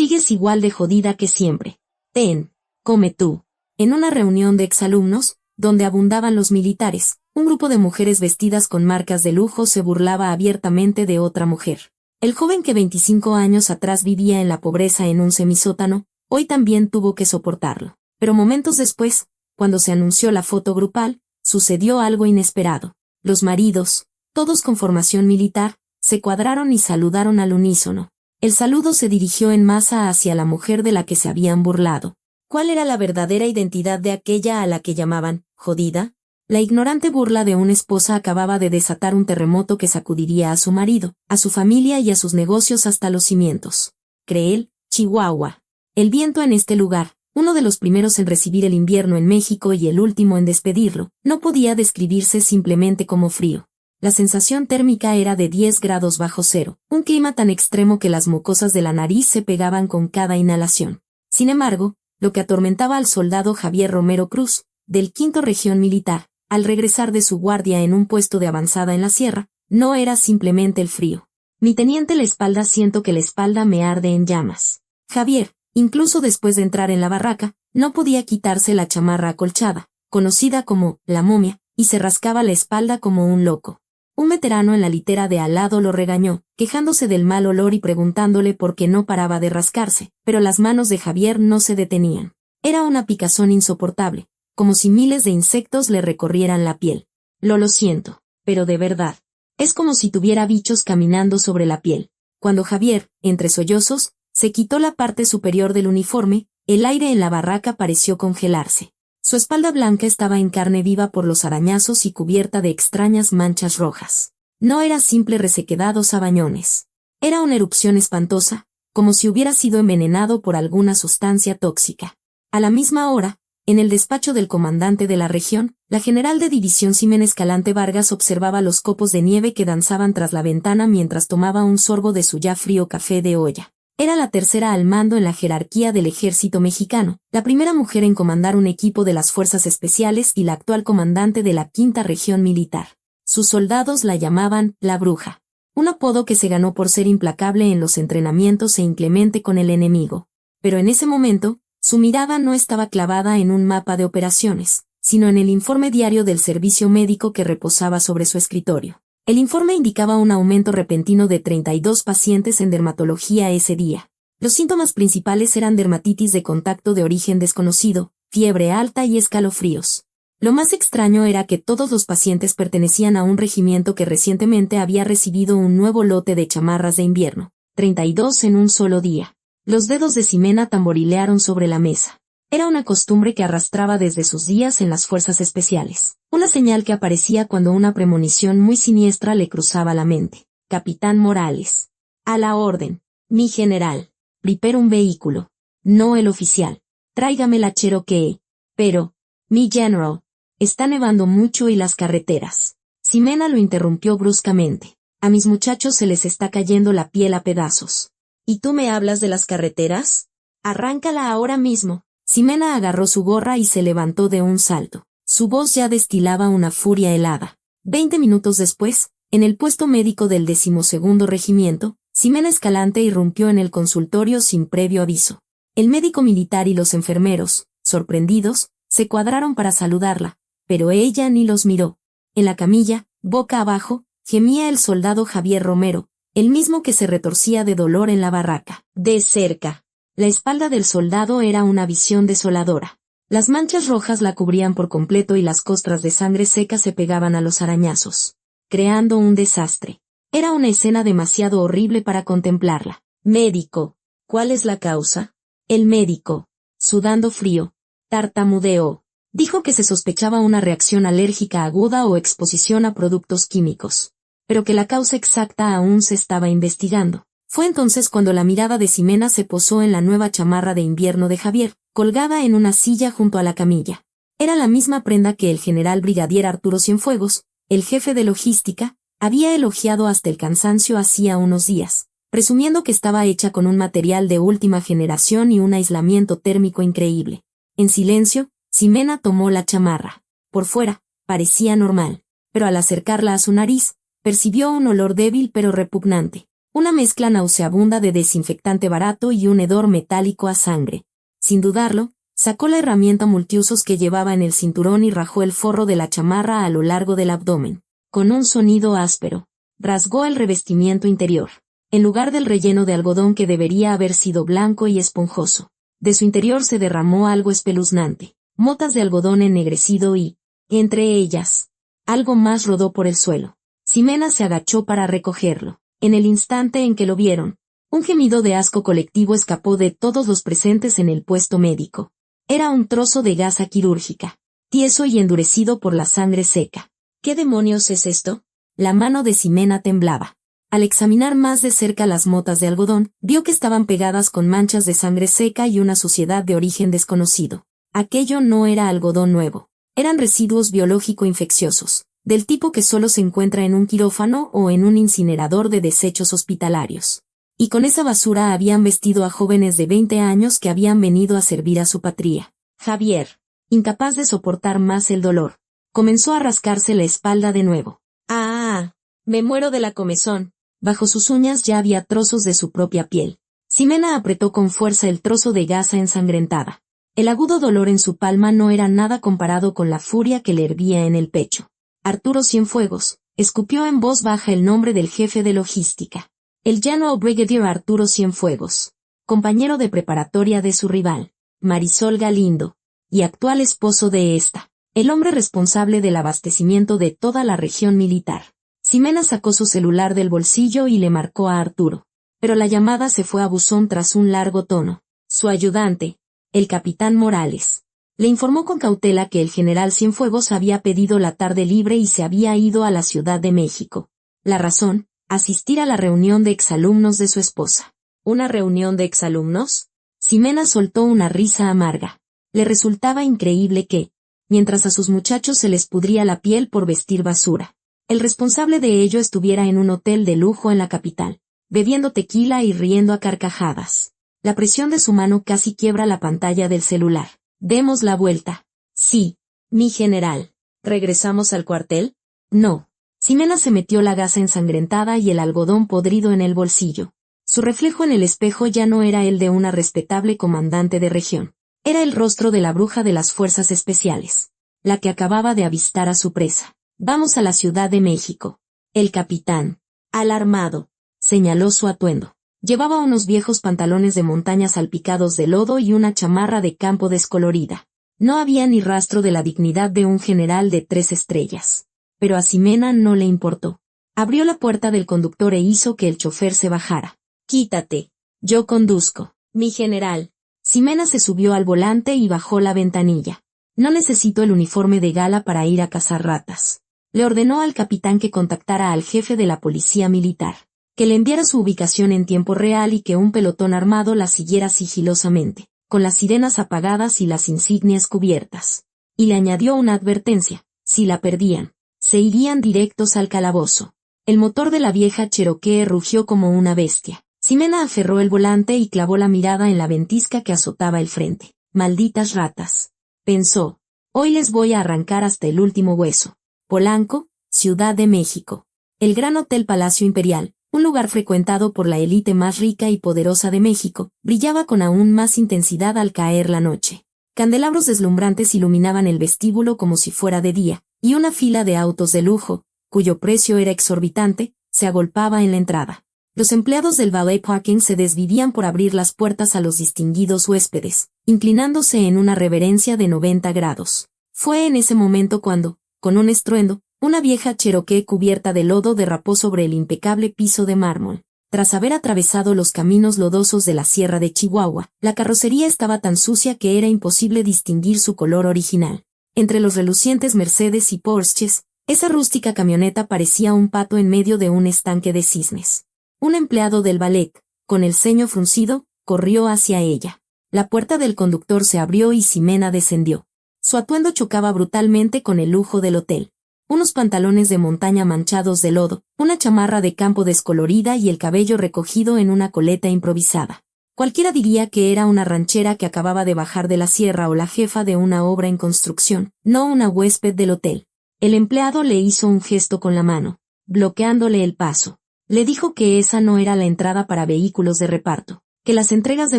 Sigues igual de jodida que siempre. Ten, come tú. En una reunión de exalumnos, donde abundaban los militares, un grupo de mujeres vestidas con marcas de lujo se burlaba abiertamente de otra mujer. El joven que 25 años atrás vivía en la pobreza en un semisótano, hoy también tuvo que soportarlo. Pero momentos después, cuando se anunció la foto grupal, sucedió algo inesperado. Los maridos, todos con formación militar, se cuadraron y saludaron al unísono. El saludo se dirigió en masa hacia la mujer de la que se habían burlado. ¿Cuál era la verdadera identidad de aquella a la que llamaban jodida? La ignorante burla de una esposa acababa de desatar un terremoto que sacudiría a su marido, a su familia y a sus negocios hasta los cimientos. Creel, Chihuahua. El viento en este lugar, uno de los primeros en recibir el invierno en México y el último en despedirlo, no podía describirse simplemente como frío. La sensación térmica era de 10 grados bajo cero, un clima tan extremo que las mucosas de la nariz se pegaban con cada inhalación. Sin embargo, lo que atormentaba al soldado Javier Romero Cruz, del 5º Región Militar, al regresar de su guardia en un puesto de avanzada en la sierra, no era simplemente el frío. Mi teniente la espalda, siento que la espalda me arde en llamas. Javier, incluso después de entrar en la barraca, no podía quitarse la chamarra acolchada, conocida como la momia, y se rascaba la espalda como un loco. Un veterano en la litera de al lado lo regañó, quejándose del mal olor y preguntándole por qué no paraba de rascarse, pero las manos de Javier no se detenían. Era una picazón insoportable, como si miles de insectos le recorrieran la piel. Lo siento, pero de verdad. Es como si tuviera bichos caminando sobre la piel. Cuando Javier, entre sollozos, se quitó la parte superior del uniforme, el aire en la barraca pareció congelarse. Su espalda blanca estaba en carne viva por los arañazos y cubierta de extrañas manchas rojas. No era simple resequedad o sabañones. Era una erupción espantosa, como si hubiera sido envenenado por alguna sustancia tóxica. A la misma hora, en el despacho del comandante de la región, la general de división Ximena Escalante Vargas observaba los copos de nieve que danzaban tras la ventana mientras tomaba un sorbo de su ya frío café de olla. Era la tercera al mando en la jerarquía del ejército mexicano, la primera mujer en comandar un equipo de las fuerzas especiales y la actual comandante de la 5ª Región Militar. Sus soldados la llamaban la Bruja, un apodo que se ganó por ser implacable en los entrenamientos e inclemente con el enemigo. Pero en ese momento, su mirada no estaba clavada en un mapa de operaciones, sino en el informe diario del servicio médico que reposaba sobre su escritorio. El informe indicaba un aumento repentino de 32 pacientes en dermatología ese día. Los síntomas principales eran dermatitis de contacto de origen desconocido, fiebre alta y escalofríos. Lo más extraño era que todos los pacientes pertenecían a un regimiento que recientemente había recibido un nuevo lote de chamarras de invierno, 32 en un solo día. Los dedos de Ximena tamborilearon sobre la mesa. Era una costumbre que arrastraba desde sus días en las fuerzas especiales. Una señal que aparecía cuando una premonición muy siniestra le cruzaba la mente. Capitán Morales. A la orden. Mi general. Prepara un vehículo. No el oficial. Tráigame la Cherokee. Pero, mi general, está nevando mucho y las carreteras. Ximena lo interrumpió bruscamente. A mis muchachos se les está cayendo la piel a pedazos. ¿Y tú me hablas de las carreteras? Arráncala ahora mismo. Ximena agarró su gorra y se levantó de un salto. Su voz ya destilaba una furia helada. 20 minutos después, en el puesto médico del 12º Regimiento, Ximena Escalante irrumpió en el consultorio sin previo aviso. El médico militar y los enfermeros, sorprendidos, se cuadraron para saludarla, pero ella ni los miró. En la camilla, boca abajo, gemía el soldado Javier Romero, el mismo que se retorcía de dolor en la barraca. De cerca. La espalda del soldado era una visión desoladora. Las manchas rojas la cubrían por completo y las costras de sangre seca se pegaban a los arañazos, creando un desastre. Era una escena demasiado horrible para contemplarla. Médico. ¿Cuál es la causa? El médico, sudando frío, tartamudeó. Dijo que se sospechaba una reacción alérgica aguda o exposición a productos químicos, pero que la causa exacta aún se estaba investigando. Fue entonces cuando la mirada de Ximena se posó en la nueva chamarra de invierno de Javier, colgada en una silla junto a la camilla. Era la misma prenda que el general brigadier Arturo Cienfuegos, el jefe de logística, había elogiado hasta el cansancio hacía unos días, presumiendo que estaba hecha con un material de última generación y un aislamiento térmico increíble. En silencio, Ximena tomó la chamarra. Por fuera, parecía normal, pero al acercarla a su nariz, percibió un olor débil pero repugnante. una mezcla nauseabunda de desinfectante barato y un hedor metálico a sangre. Sin dudarlo, sacó la herramienta multiusos que llevaba en el cinturón y rajó el forro de la chamarra a lo largo del abdomen. Con un sonido áspero, rasgó el revestimiento interior. En lugar del relleno de algodón que debería haber sido blanco y esponjoso, de su interior se derramó algo espeluznante, motas de algodón ennegrecido y, entre ellas, algo más rodó por el suelo. Ximena se agachó para recogerlo. En el instante en que lo vieron, un gemido de asco colectivo escapó de todos los presentes en el puesto médico. Era un trozo de gasa quirúrgica, tieso y endurecido por la sangre seca. ¿Qué demonios es esto? La mano de Ximena temblaba. Al examinar más de cerca las motas de algodón, vio que estaban pegadas con manchas de sangre seca y una suciedad de origen desconocido. Aquello no era algodón nuevo. Eran residuos biológico-infecciosos, del tipo que solo se encuentra en un quirófano o en un incinerador de desechos hospitalarios. Y con esa basura habían vestido a jóvenes de 20 años que habían venido a servir a su patria. Javier, incapaz de soportar más el dolor, comenzó a rascarse la espalda de nuevo. ¡Ah! Me muero de la comezón. Bajo sus uñas ya había trozos de su propia piel. Ximena apretó con fuerza el trozo de gasa ensangrentada. El agudo dolor en su palma no era nada comparado con la furia que le hervía en el pecho. Arturo Cienfuegos, escupió en voz baja el nombre del jefe de logística. El General Brigadier Arturo Cienfuegos, compañero de preparatoria de su rival, Marisol Galindo, y actual esposo de esta, el hombre responsable del abastecimiento de toda la región militar. Ximena sacó su celular del bolsillo y le marcó a Arturo, pero la llamada se fue a buzón tras un largo tono. Su ayudante, el capitán Morales, le informó con cautela que el general Cienfuegos había pedido la tarde libre y se había ido a la Ciudad de México. La razón, asistir a la reunión de exalumnos de su esposa. ¿Una reunión de exalumnos? Ximena soltó una risa amarga. Le resultaba increíble que, mientras a sus muchachos se les pudría la piel por vestir basura, el responsable de ello estuviera en un hotel de lujo en la capital, bebiendo tequila y riendo a carcajadas. La presión de su mano casi quiebra la pantalla del celular. Demos la vuelta. Sí, mi general. ¿Regresamos al cuartel? No. Ximena se metió la gasa ensangrentada y el algodón podrido en el bolsillo. Su reflejo en el espejo ya no era el de una respetable comandante de región. Era el rostro de la bruja de las fuerzas especiales, la que acababa de avistar a su presa. Vamos a la Ciudad de México. El capitán, alarmado, señaló su atuendo. Llevaba unos viejos pantalones de montaña salpicados de lodo y una chamarra de campo descolorida. No había ni rastro de la dignidad de un general de 3 estrellas. Pero a Ximena no le importó. Abrió la puerta del conductor e hizo que el chofer se bajara. Quítate. Yo conduzco. Mi general. Ximena se subió al volante y bajó la ventanilla. No necesito el uniforme de gala para ir a cazar ratas. Le ordenó al capitán que contactara al jefe de la policía militar, que le enviara su ubicación en tiempo real y que un pelotón armado la siguiera sigilosamente, con las sirenas apagadas y las insignias cubiertas. Y le añadió una advertencia: si la perdían, se irían directos al calabozo. El motor de la vieja Cherokee rugió como una bestia. Ximena aferró el volante y clavó la mirada en la ventisca que azotaba el frente. Malditas ratas, pensó. Hoy les voy a arrancar hasta el último hueso. Polanco, Ciudad de México. El Gran Hotel Palacio Imperial, un lugar frecuentado por la élite más rica y poderosa de México, brillaba con aún más intensidad al caer la noche. Candelabros deslumbrantes iluminaban el vestíbulo como si fuera de día, y una fila de autos de lujo, cuyo precio era exorbitante, se agolpaba en la entrada. Los empleados del valet parking se desvivían por abrir las puertas a los distinguidos huéspedes, inclinándose en una reverencia de 90 grados. Fue en ese momento cuando, con un estruendo, una vieja Cherokee cubierta de lodo derrapó sobre el impecable piso de mármol. Tras haber atravesado los caminos lodosos de la Sierra de Chihuahua, la carrocería estaba tan sucia que era imposible distinguir su color original. Entre los relucientes Mercedes y Porsches, esa rústica camioneta parecía un pato en medio de un estanque de cisnes. Un empleado del ballet, con el ceño fruncido, corrió hacia ella. La puerta del conductor se abrió y Ximena descendió. Su atuendo chocaba brutalmente con el lujo del hotel. Unos pantalones de montaña manchados de lodo, una chamarra de campo descolorida y el cabello recogido en una coleta improvisada. Cualquiera diría que era una ranchera que acababa de bajar de la sierra o la jefa de una obra en construcción, no una huésped del hotel. El empleado le hizo un gesto con la mano, bloqueándole el paso. Le dijo que esa no era la entrada para vehículos de reparto, que las entregas de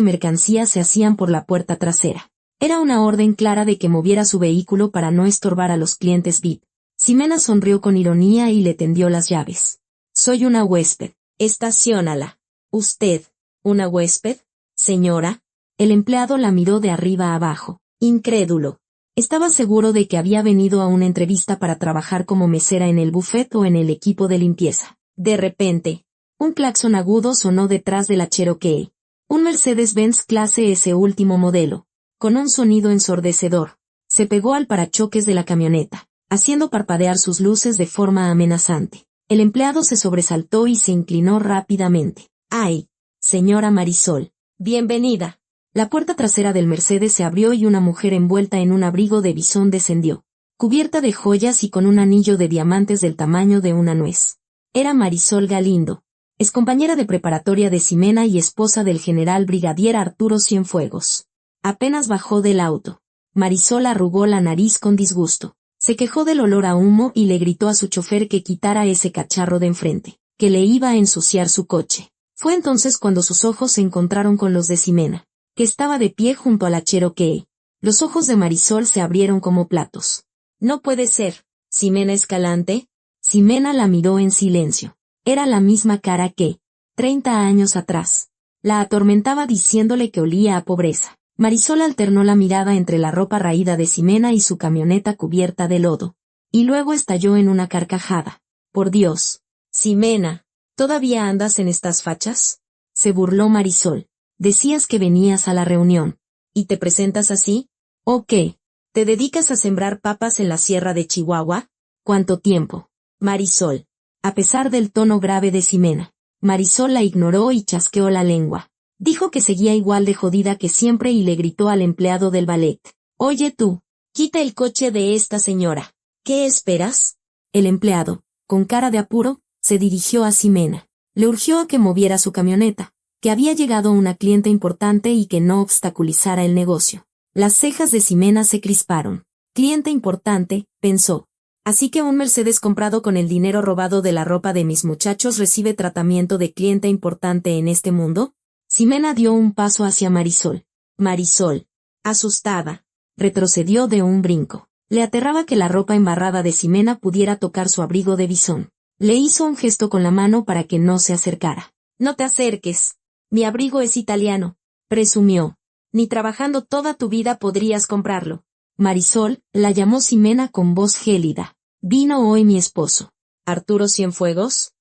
mercancías se hacían por la puerta trasera. Era una orden clara de que moviera su vehículo para no estorbar a los clientes VIP. Ximena sonrió con ironía y le tendió las llaves. Soy una huésped. Estaciónala. ¿Usted, una huésped, señora? El empleado la miró de arriba a abajo, incrédulo. Estaba seguro de que había venido a una entrevista para trabajar como mesera en el buffet o en el equipo de limpieza. De repente, un claxon agudo sonó detrás de la Cherokee. Un Mercedes-Benz clase S último modelo, con un sonido ensordecedor, se pegó al parachoques de la camioneta, haciendo parpadear sus luces de forma amenazante. El empleado se sobresaltó y se inclinó rápidamente. ¡Ay, señora Marisol! ¡Bienvenida! La puerta trasera del Mercedes se abrió y una mujer envuelta en un abrigo de bisón descendió, cubierta de joyas y con un anillo de diamantes del tamaño de una nuez. Era Marisol Galindo, excompañera de preparatoria de Ximena y esposa del general brigadier Arturo Cienfuegos. Apenas bajó del auto, Marisol arrugó la nariz con disgusto. Se quejó del olor a humo y le gritó a su chofer que quitara ese cacharro de enfrente, que le iba a ensuciar su coche. Fue entonces cuando sus ojos se encontraron con los de Ximena, que estaba de pie junto a la Cherokee. Los ojos de Marisol se abrieron como platos. No puede ser, ¿Ximena Escalante? Ximena la miró en silencio. Era la misma cara que, 30 años atrás, la atormentaba diciéndole que olía a pobreza. Marisol alternó la mirada entre la ropa raída de Ximena y su camioneta cubierta de lodo, y luego estalló en una carcajada. Por Dios, Ximena, ¿todavía andas en estas fachas? Se burló Marisol. Decías que venías a la reunión, ¿y te presentas así? ¿O qué? ¿Te dedicas a sembrar papas en la sierra de Chihuahua? ¿Cuánto tiempo? Marisol. A pesar del tono grave de Ximena, Marisol la ignoró y chasqueó la lengua. Dijo que seguía igual de jodida que siempre y le gritó al empleado del ballet. Oye tú, quita el coche de esta señora. ¿Qué esperas? El empleado, con cara de apuro, se dirigió a Ximena. Le urgió a que moviera su camioneta, que había llegado una cliente importante y que no obstaculizara el negocio. Las cejas de Ximena se crisparon. Cliente importante, pensó. Así que un Mercedes comprado con el dinero robado de la ropa de mis muchachos recibe tratamiento de cliente importante en este mundo. Ximena dio un paso hacia Marisol. Marisol, asustada, retrocedió de un brinco. Le aterraba que la ropa embarrada de Ximena pudiera tocar su abrigo de bisón. Le hizo un gesto con la mano para que no se acercara. No te acerques. Mi abrigo es italiano, presumió. Ni trabajando toda tu vida podrías comprarlo. Marisol, la llamó Ximena con voz gélida. Vino hoy mi esposo. ¿Arturo Cienfuegos?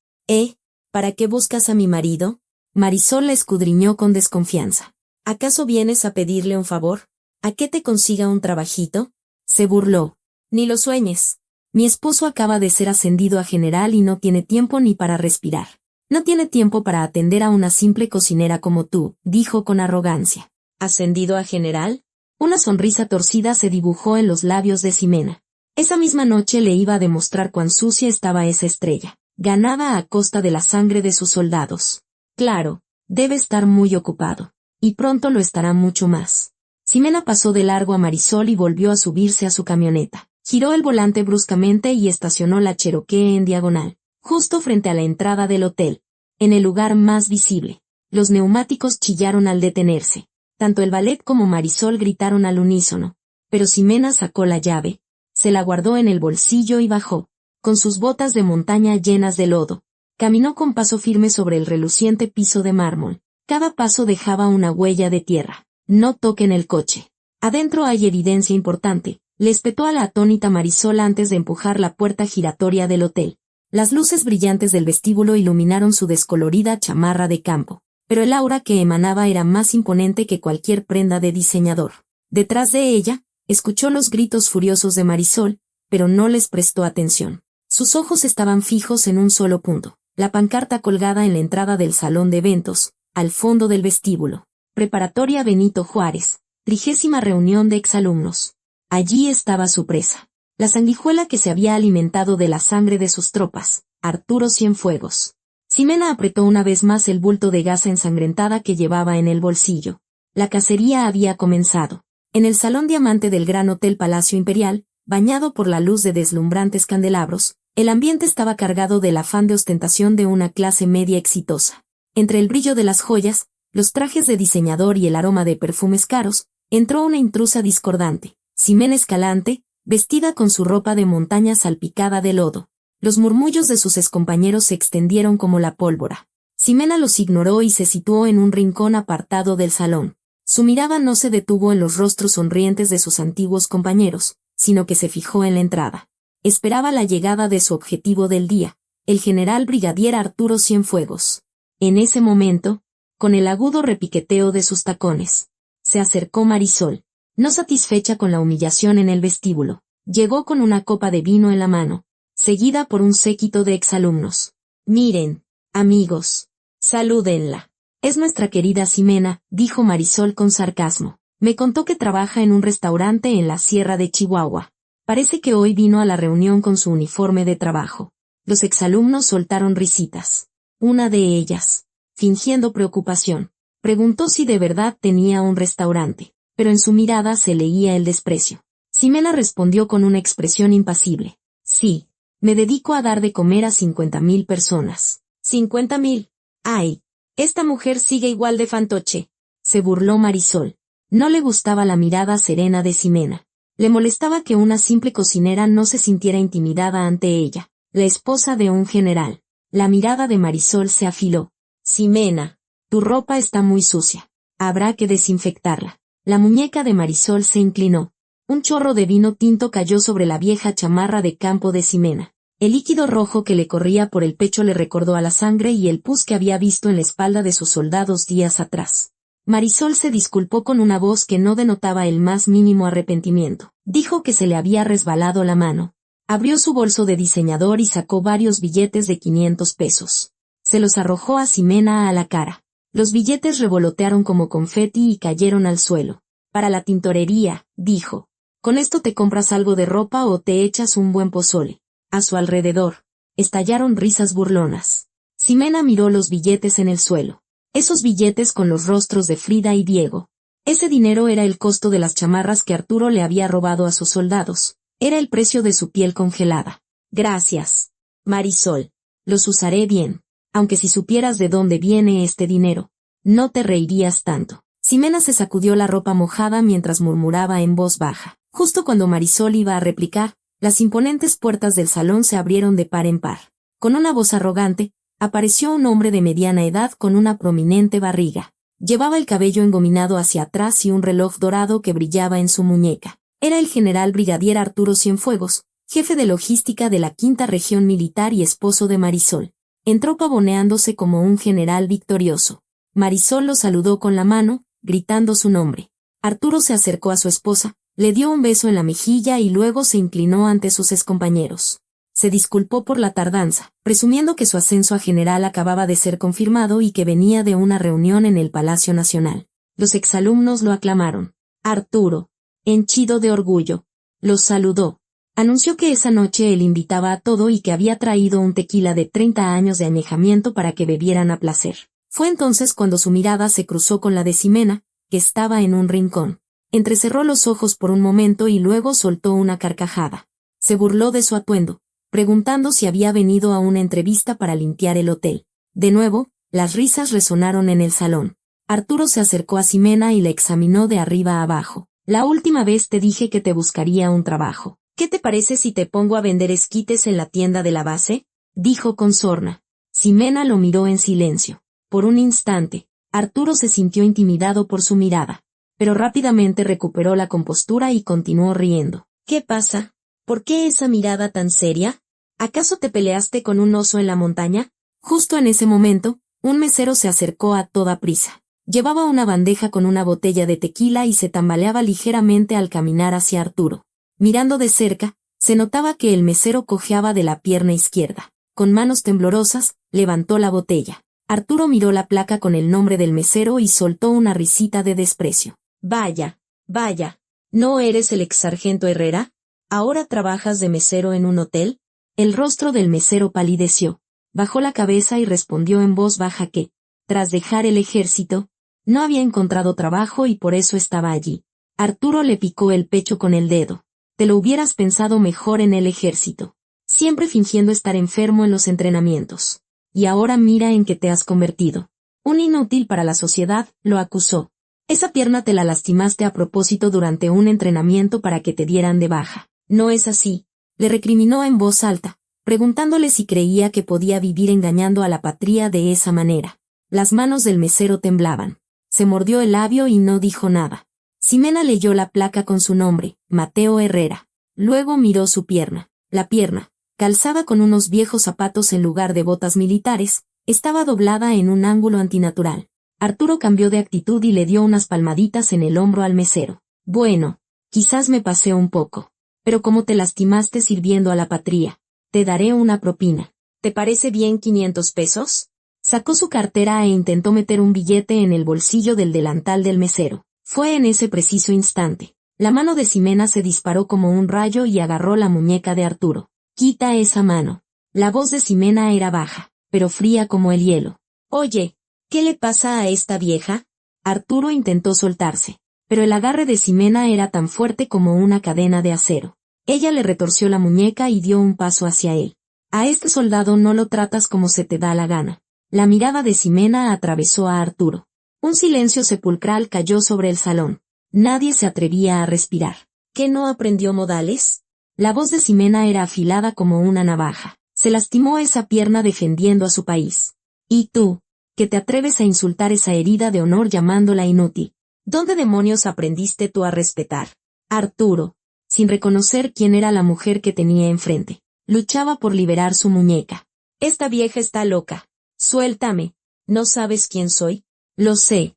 ¿Para qué buscas a mi marido? Marisol la escudriñó con desconfianza. ¿Acaso vienes a pedirle un favor? ¿A qué te consiga un trabajito? Se burló. Ni lo sueñes. Mi esposo acaba de ser ascendido a general y no tiene tiempo ni para respirar. No tiene tiempo para atender a una simple cocinera como tú, dijo con arrogancia. ¿Ascendido a general? Una sonrisa torcida se dibujó en los labios de Ximena. Esa misma noche le iba a demostrar cuán sucia estaba esa estrella, ganada a costa de la sangre de sus soldados. Claro, debe estar muy ocupado. Y pronto lo estará mucho más. Ximena pasó de largo a Marisol y volvió a subirse a su camioneta. Giró el volante bruscamente y estacionó la Cherokee en diagonal, justo frente a la entrada del hotel, en el lugar más visible. Los neumáticos chillaron al detenerse. Tanto el ballet como Marisol gritaron al unísono. Pero Ximena sacó la llave, se la guardó en el bolsillo y bajó, con sus botas de montaña llenas de lodo. Caminó con paso firme sobre el reluciente piso de mármol. Cada paso dejaba una huella de tierra. No toquen el coche. Adentro hay evidencia importante, le espetó a la atónita Marisol antes de empujar la puerta giratoria del hotel. Las luces brillantes del vestíbulo iluminaron su descolorida chamarra de campo, pero el aura que emanaba era más imponente que cualquier prenda de diseñador. Detrás de ella, escuchó los gritos furiosos de Marisol, pero no les prestó atención. Sus ojos estaban fijos en un solo punto. La pancarta colgada en la entrada del salón de eventos, al fondo del vestíbulo. Preparatoria Benito Juárez, 30ª reunión de exalumnos. Allí estaba su presa. La sanguijuela que se había alimentado de la sangre de sus tropas, Arturo Cienfuegos. Ximena apretó una vez más el bulto de gasa ensangrentada que llevaba en el bolsillo. La cacería había comenzado. En el salón diamante del Gran Hotel Palacio Imperial, bañado por la luz de deslumbrantes candelabros, El ambiente estaba cargado del afán de ostentación de una clase media exitosa. Entre el brillo de las joyas, los trajes de diseñador y el aroma de perfumes caros, entró una intrusa discordante, Ximena Escalante, vestida con su ropa de montaña salpicada de lodo. Los murmullos de sus excompañeros se extendieron como la pólvora. Ximena los ignoró y se situó en un rincón apartado del salón. Su mirada no se detuvo en los rostros sonrientes de sus antiguos compañeros, sino que se fijó en la entrada. Esperaba la llegada de su objetivo del día, el general brigadier Arturo Cienfuegos. En ese momento, con el agudo repiqueteo de sus tacones, se acercó Marisol, no satisfecha con la humillación en el vestíbulo. Llegó con una copa de vino en la mano, seguida por un séquito de exalumnos. «Miren, amigos, salúdenla. Es nuestra querida Ximena», dijo Marisol con sarcasmo. «Me contó que trabaja en un restaurante en la Sierra de Chihuahua. Parece que hoy vino a la reunión con su uniforme de trabajo». Los exalumnos soltaron risitas. Una de ellas, fingiendo preocupación, preguntó si de verdad tenía un restaurante, pero en su mirada se leía el desprecio. Ximena respondió con una expresión impasible. «Sí, me dedico a dar de comer a 50,000 personas». «¿50,000? ¡Ay! Esta mujer sigue igual de fantoche», se burló Marisol. No le gustaba la mirada serena de Ximena. Le molestaba que una simple cocinera no se sintiera intimidada ante ella, la esposa de un general. La mirada de Marisol se afiló. «Ximena, tu ropa está muy sucia. Habrá que desinfectarla». La muñeca de Marisol se inclinó. Un chorro de vino tinto cayó sobre la vieja chamarra de campo de Ximena. El líquido rojo que le corría por el pecho le recordó a la sangre y el pus que había visto en la espalda de sus soldados días atrás. Marisol se disculpó con una voz que no denotaba el más mínimo arrepentimiento. Dijo que se le había resbalado la mano. Abrió su bolso de diseñador y sacó varios billetes de 500 pesos. Se los arrojó a Ximena a la cara. Los billetes revolotearon como confeti y cayeron al suelo. «Para la tintorería», dijo. «Con esto te compras algo de ropa o te echas un buen pozole». A su alrededor, estallaron risas burlonas. Ximena miró los billetes en el suelo. Esos billetes con los rostros de Frida y Diego. Ese dinero era el costo de las chamarras que Arturo le había robado a sus soldados. Era el precio de su piel congelada. «Gracias, Marisol. Los usaré bien. Aunque si supieras de dónde viene este dinero, no te reirías tanto». Ximena se sacudió la ropa mojada mientras murmuraba en voz baja. Justo cuando Marisol iba a replicar, las imponentes puertas del salón se abrieron de par en par. Con una voz arrogante, apareció un hombre de mediana edad con una prominente barriga. Llevaba el cabello engominado hacia atrás y un reloj dorado que brillaba en su muñeca. Era el general brigadier Arturo Cienfuegos, jefe de logística de la 5ª Región Militar y esposo de Marisol. Entró pavoneándose como un general victorioso. Marisol lo saludó con la mano, gritando su nombre. Arturo se acercó a su esposa, le dio un beso en la mejilla y luego se inclinó ante sus excompañeros. Se disculpó por la tardanza, presumiendo que su ascenso a general acababa de ser confirmado y que venía de una reunión en el Palacio Nacional. Los exalumnos lo aclamaron. Arturo, henchido de orgullo, los saludó. Anunció que esa noche él invitaba a todo y que había traído un tequila de 30 años de añejamiento para que bebieran a placer. Fue entonces cuando su mirada se cruzó con la de Ximena, que estaba en un rincón. Entrecerró los ojos por un momento y luego soltó una carcajada. Se burló de su atuendo, preguntando si había venido a una entrevista para limpiar el hotel. De nuevo, las risas resonaron en el salón. Arturo se acercó a Ximena y la examinó de arriba a abajo. «La última vez te dije que te buscaría un trabajo. ¿Qué te parece si te pongo a vender esquites en la tienda de la base?», dijo con sorna. Ximena lo miró en silencio. Por un instante, Arturo se sintió intimidado por su mirada, pero rápidamente recuperó la compostura y continuó riendo. «¿Qué pasa? ¿Por qué esa mirada tan seria? ¿Acaso te peleaste con un oso en la montaña?». Justo en ese momento, un mesero se acercó a toda prisa. Llevaba una bandeja con una botella de tequila y se tambaleaba ligeramente al caminar hacia Arturo. Mirando de cerca, se notaba que el mesero cojeaba de la pierna izquierda. Con manos temblorosas, levantó la botella. Arturo miró la placa con el nombre del mesero y soltó una risita de desprecio. «Vaya, vaya, ¿no eres el exsargento Herrera? ¿Ahora trabajas de mesero en un hotel?». El rostro del mesero palideció. Bajó la cabeza y respondió en voz baja que, tras dejar el ejército, no había encontrado trabajo y por eso estaba allí. Arturo le picó el pecho con el dedo. «Te lo hubieras pensado mejor en el ejército». siempre fingiendo estar enfermo en los entrenamientos. Y ahora mira en qué te has convertido. Un inútil para la sociedad, lo acusó. Esa pierna te la lastimaste a propósito durante un entrenamiento para que te dieran de baja. No es así, le recriminó en voz alta, preguntándole si creía que podía vivir engañando a la patria de esa manera. Las manos del mesero temblaban. Se mordió el labio y no dijo nada. Ximena leyó la placa con su nombre, Mateo Herrera. Luego miró su pierna. La pierna, calzada con unos viejos zapatos en lugar de botas militares, estaba doblada en un ángulo antinatural. Arturo cambió de actitud y le dio unas palmaditas en el hombro al mesero. Bueno, quizás me pasé un poco. Pero como te lastimaste sirviendo a la patria, te daré una propina. ¿Te parece bien 500 pesos? Sacó su cartera e intentó meter un billete en el bolsillo del delantal del mesero. Fue en ese preciso instante. La mano de Ximena se disparó como un rayo y agarró la muñeca de Arturo. «Quita esa mano». La voz de Ximena era baja, pero fría como el hielo. «Oye, ¿qué le pasa a esta vieja?» Arturo intentó soltarse, pero el agarre de Ximena era tan fuerte como una cadena de acero. Ella le retorció la muñeca y dio un paso hacia él. «A este soldado no lo tratas como se te da la gana». La mirada de Ximena atravesó a Arturo. Un silencio sepulcral cayó sobre el salón. Nadie se atrevía a respirar. ¿Qué no aprendió modales? La voz de Ximena era afilada como una navaja. Se lastimó esa pierna defendiendo a su país. ¿Y tú, que te atreves a insultar esa herida de honor llamándola inútil? ¿Dónde demonios aprendiste tú a respetar? Arturo, sin reconocer quién era la mujer que tenía enfrente, luchaba por liberar su muñeca. Esta vieja está loca. Suéltame. ¿No sabes quién soy? Lo sé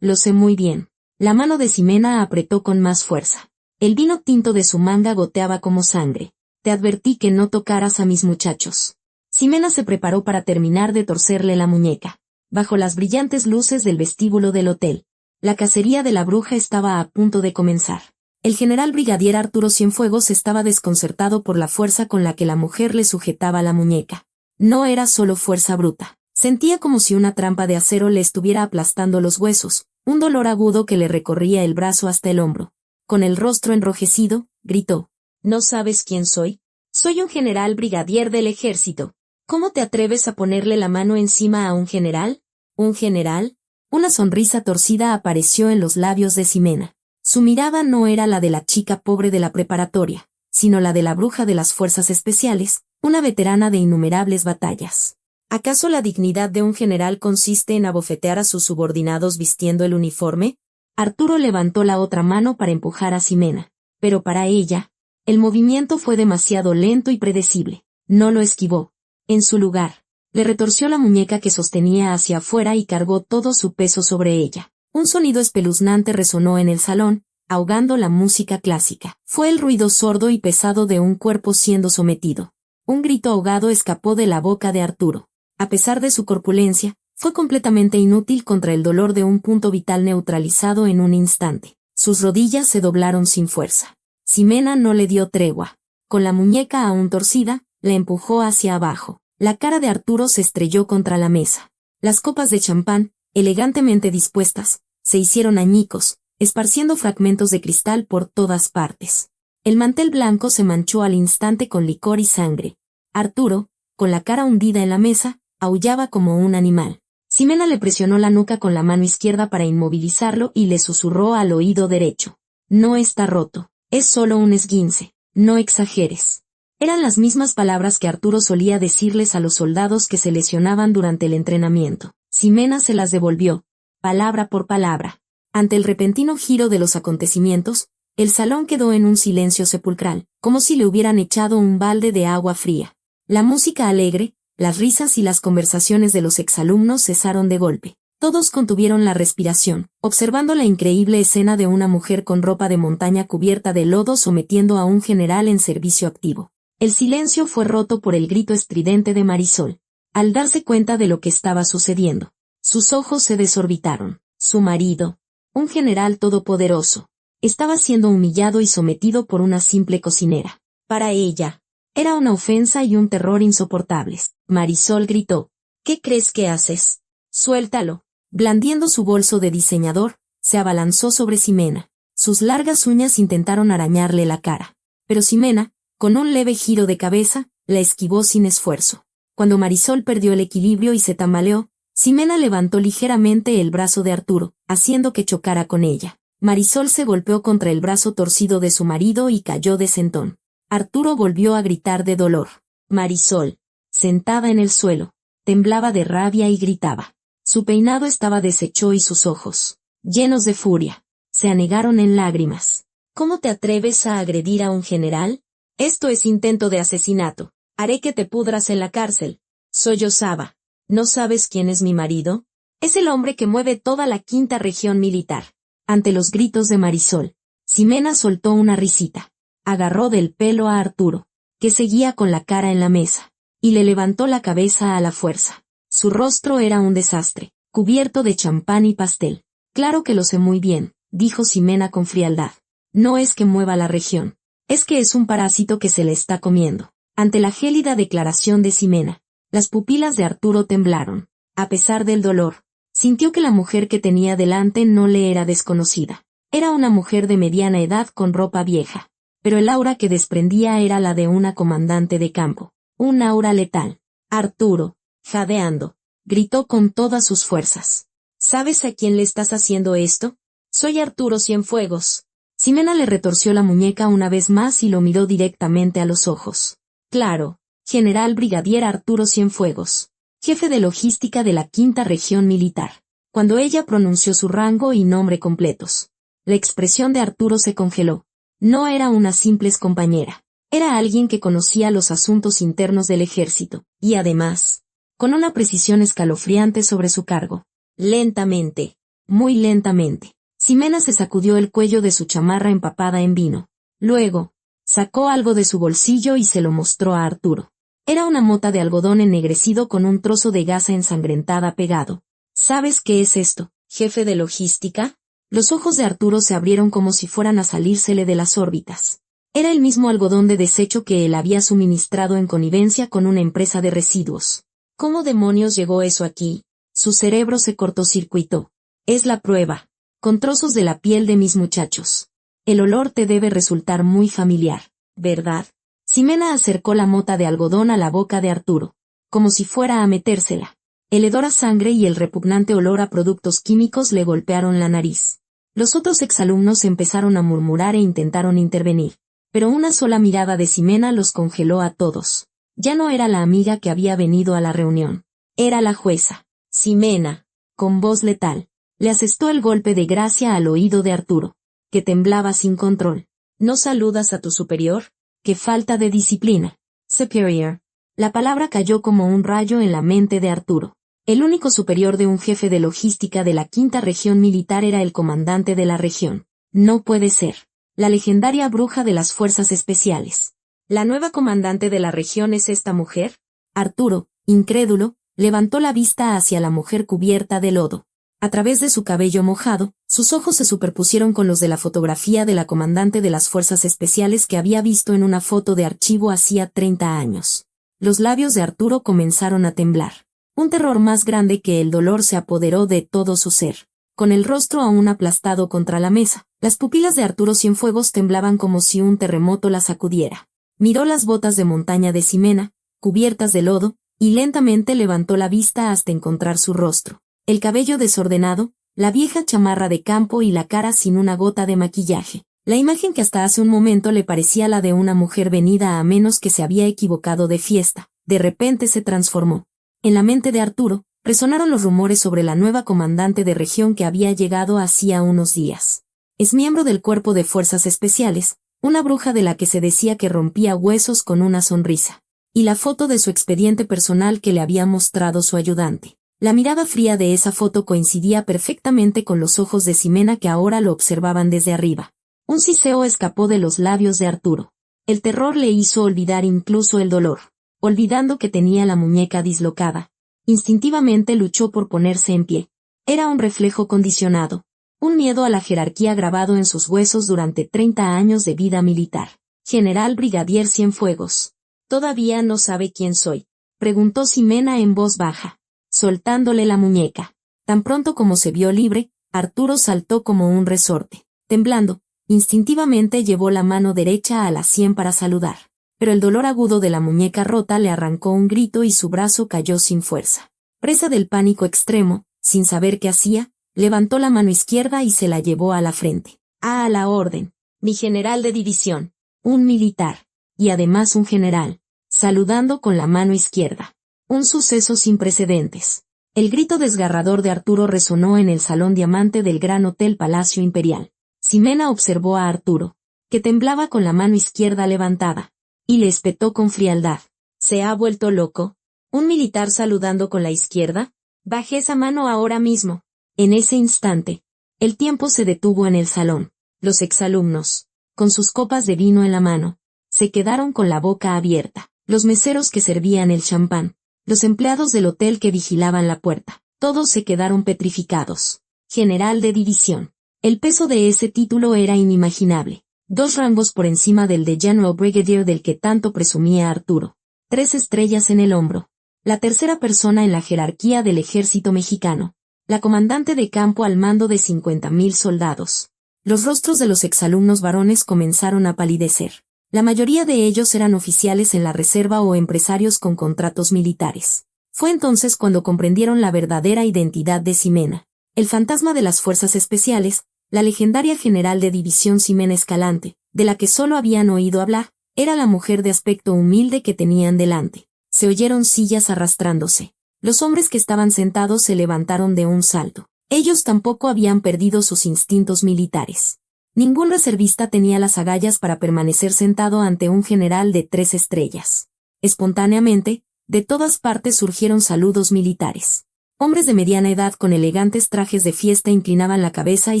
muy bien. La mano de Ximena apretó con más fuerza. El vino tinto de su manga goteaba como sangre. Te advertí que no tocaras a mis muchachos. Ximena se preparó para terminar de torcerle la muñeca. Bajo las brillantes luces del vestíbulo del hotel, la cacería de la bruja estaba a punto de comenzar. El general brigadier Arturo Cienfuegos estaba desconcertado por la fuerza con la que la mujer le sujetaba la muñeca. No era solo fuerza bruta. Sentía como si una trampa de acero le estuviera aplastando los huesos, un dolor agudo que le recorría el brazo hasta el hombro. Con el rostro enrojecido, gritó. ¿No sabes quién soy? Soy un general brigadier del ejército. ¿Cómo te atreves a ponerle la mano encima a un general? ¿Un general? Una sonrisa torcida apareció en los labios de Ximena. Su mirada no era la de la chica pobre de la preparatoria, sino la de la bruja de las fuerzas especiales, una veterana de innumerables batallas. ¿Acaso la dignidad de un general consiste en abofetear a sus subordinados vistiendo el uniforme? Arturo levantó la otra mano para empujar a Ximena, pero para ella, el movimiento fue demasiado lento y predecible. No lo esquivó. En su lugar, le retorció la muñeca que sostenía hacia afuera y cargó todo su peso sobre ella. Un sonido espeluznante resonó en el salón, ahogando la música clásica. Fue el ruido sordo y pesado de un cuerpo siendo sometido. Un grito ahogado escapó de la boca de Arturo. A pesar de su corpulencia, fue completamente inútil contra el dolor de un punto vital neutralizado en un instante. Sus rodillas se doblaron sin fuerza. Ximena no le dio tregua. Con la muñeca aún torcida, la empujó hacia abajo. La cara de Arturo se estrelló contra la mesa. Las copas de champán, elegantemente dispuestas, se hicieron añicos, esparciendo fragmentos de cristal por todas partes. El mantel blanco se manchó al instante con licor y sangre. Arturo, con la cara hundida en la mesa, aullaba como un animal. Ximena le presionó la nuca con la mano izquierda para inmovilizarlo y le susurró al oído derecho. No está roto, es solo un esguince, no exageres. Eran las mismas palabras que Arturo solía decirles a los soldados que se lesionaban durante el entrenamiento. Ximena se las devolvió, palabra por palabra. Ante el repentino giro de los acontecimientos, el salón quedó en un silencio sepulcral, como si le hubieran echado un balde de agua fría. La música alegre, las risas y las conversaciones de los exalumnos cesaron de golpe. Todos contuvieron la respiración, observando la increíble escena de una mujer con ropa de montaña cubierta de lodo sometiendo a un general en servicio activo. El silencio fue roto por el grito estridente de Marisol. Al darse cuenta de lo que estaba sucediendo, sus ojos se desorbitaron. Su marido, un general todopoderoso, estaba siendo humillado y sometido por una simple cocinera. Para ella, era una ofensa y un terror insoportables. Marisol gritó. ¿Qué crees que haces? Suéltalo. Blandiendo su bolso de diseñador, se abalanzó sobre Ximena. Sus largas uñas intentaron arañarle la cara. Pero Ximena, con un leve giro de cabeza, la esquivó sin esfuerzo. Cuando Marisol perdió el equilibrio y se tambaleó, Ximena levantó ligeramente el brazo de Arturo, haciendo que chocara con ella. Marisol se golpeó contra el brazo torcido de su marido y cayó de sentón. Arturo volvió a gritar de dolor. Marisol, sentada en el suelo, temblaba de rabia y gritaba. Su peinado estaba deshecho y sus ojos, llenos de furia, se anegaron en lágrimas. ¿Cómo te atreves a agredir a un general? Esto es intento de asesinato. Haré que te pudras en la cárcel. Sollozaba. ¿No sabes quién es mi marido? Es el hombre que mueve toda la quinta región militar. Ante los gritos de Marisol, Ximena soltó una risita. Agarró del pelo a Arturo, que seguía con la cara en la mesa, y le levantó la cabeza a la fuerza. Su rostro era un desastre, cubierto de champán y pastel. Claro que lo sé muy bien, dijo Ximena con frialdad. No es que mueva la región, es que es un parásito que se le está comiendo. Ante la gélida declaración de Ximena, las pupilas de Arturo temblaron. A pesar del dolor, sintió que la mujer que tenía delante no le era desconocida. Era una mujer de mediana edad con ropa vieja, pero el aura que desprendía era la de una comandante de campo, un aura letal. Arturo, jadeando, gritó con todas sus fuerzas. ¿Sabes a quién le estás haciendo esto? Soy Arturo Cienfuegos. Ximena le retorció la muñeca una vez más y lo miró directamente a los ojos. Claro, General Brigadier Arturo Cienfuegos, jefe de logística de la quinta región militar. Cuando ella pronunció su rango y nombre completos, la expresión de Arturo se congeló. No era una simple compañera, era alguien que conocía los asuntos internos del ejército, y además, con una precisión escalofriante sobre su cargo. Lentamente, muy lentamente, Ximena se sacudió el cuello de su chamarra empapada en vino. Luego, sacó algo de su bolsillo y se lo mostró a Arturo. Era una mota de algodón ennegrecido con un trozo de gasa ensangrentada pegado. ¿Sabes qué es esto, jefe de logística? Los ojos de Arturo se abrieron como si fueran a salírsele de las órbitas. Era el mismo algodón de desecho que él había suministrado en connivencia con una empresa de residuos. ¿Cómo demonios llegó eso aquí? Su cerebro se cortocircuitó. Es la prueba. Con trozos de la piel de mis muchachos. El olor te debe resultar muy familiar, ¿verdad? Ximena acercó la mota de algodón a la boca de Arturo, como si fuera a metérsela. El hedor a sangre y el repugnante olor a productos químicos le golpearon la nariz. Los otros exalumnos empezaron a murmurar e intentaron intervenir, pero una sola mirada de Ximena los congeló a todos. Ya no era la amiga que había venido a la reunión. Era la jueza. Ximena, con voz letal, le asestó el golpe de gracia al oído de Arturo, que temblaba sin control. ¿No saludas a tu superior? ¡Qué falta de disciplina! Superior. La palabra cayó como un rayo en la mente de Arturo. El único superior de un jefe de logística de la quinta región militar era el comandante de la región. No puede ser. La legendaria bruja de las fuerzas especiales. ¿La nueva comandante de la región es esta mujer? Arturo, incrédulo, levantó la vista hacia la mujer cubierta de lodo. A través de su cabello mojado, sus ojos se superpusieron con los de la fotografía de la comandante de las fuerzas especiales que había visto en una foto de archivo hacía 30 años. Los labios de Arturo comenzaron a temblar. Un terror más grande que el dolor se apoderó de todo su ser. Con el rostro aún aplastado contra la mesa, las pupilas de Arturo Cienfuegos temblaban como si un terremoto las sacudiera. Miró las botas de montaña de Ximena, cubiertas de lodo, y lentamente levantó la vista hasta encontrar su rostro. El cabello desordenado, la vieja chamarra de campo y la cara sin una gota de maquillaje. La imagen que hasta hace un momento le parecía la de una mujer venida a menos que se había equivocado de fiesta, de repente se transformó. En la mente de Arturo, resonaron los rumores sobre la nueva comandante de región que había llegado hacía unos días. Es miembro del cuerpo de fuerzas especiales, una bruja de la que se decía que rompía huesos con una sonrisa. Y la foto de su expediente personal que le había mostrado su ayudante. La mirada fría de esa foto coincidía perfectamente con los ojos de Ximena que ahora lo observaban desde arriba. Un siseo escapó de los labios de Arturo. El terror le hizo olvidar incluso el dolor. Olvidando que tenía la muñeca dislocada, instintivamente luchó por ponerse en pie. Era un reflejo condicionado, un miedo a la jerarquía grabado en sus huesos durante 30 años de vida militar. General Brigadier Cienfuegos. ¿Todavía no sabe quién soy?, preguntó Ximena en voz baja, soltándole la muñeca. Tan pronto como se vio libre, Arturo saltó como un resorte. Temblando, instintivamente llevó la mano derecha a la sien para saludar. pero el dolor agudo de la muñeca rota le arrancó un grito y su brazo cayó sin fuerza. Presa del pánico extremo, sin saber qué hacía, levantó la mano izquierda y se la llevó a la frente. A la orden, mi general de división, un militar, y además un general, saludando con la mano izquierda. Un suceso sin precedentes. El grito desgarrador de Arturo resonó en el salón diamante del Gran Hotel Palacio Imperial. Ximena observó a Arturo, que temblaba con la mano izquierda levantada, y le espetó con frialdad. ¿Se ha vuelto loco? ¿Un militar saludando con la izquierda? Baje esa mano ahora mismo. En ese instante, el tiempo se detuvo en el salón. Los exalumnos, con sus copas de vino en la mano, se quedaron con la boca abierta. Los meseros que servían el champán, los empleados del hotel que vigilaban la puerta, todos se quedaron petrificados. General de división. El peso de ese título era inimaginable. 2 rangos por encima del de General Brigadier del que tanto presumía Arturo. 3 estrellas en el hombro. La tercera persona en la jerarquía del ejército mexicano. La comandante de campo al mando de 50,000 soldados. Los rostros de los exalumnos varones comenzaron a palidecer. La mayoría de ellos eran oficiales en la reserva o empresarios con contratos militares. Fue entonces cuando comprendieron la verdadera identidad de Ximena. El fantasma de las fuerzas especiales, la legendaria general de división Ximena Escalante, de la que solo habían oído hablar, era la mujer de aspecto humilde que tenían delante. Se oyeron sillas arrastrándose. Los hombres que estaban sentados se levantaron de un salto. Ellos tampoco habían perdido sus instintos militares. Ningún reservista tenía las agallas para permanecer sentado ante un general de 3 estrellas. Espontáneamente, de todas partes surgieron saludos militares. Hombres de mediana edad con elegantes trajes de fiesta inclinaban la cabeza y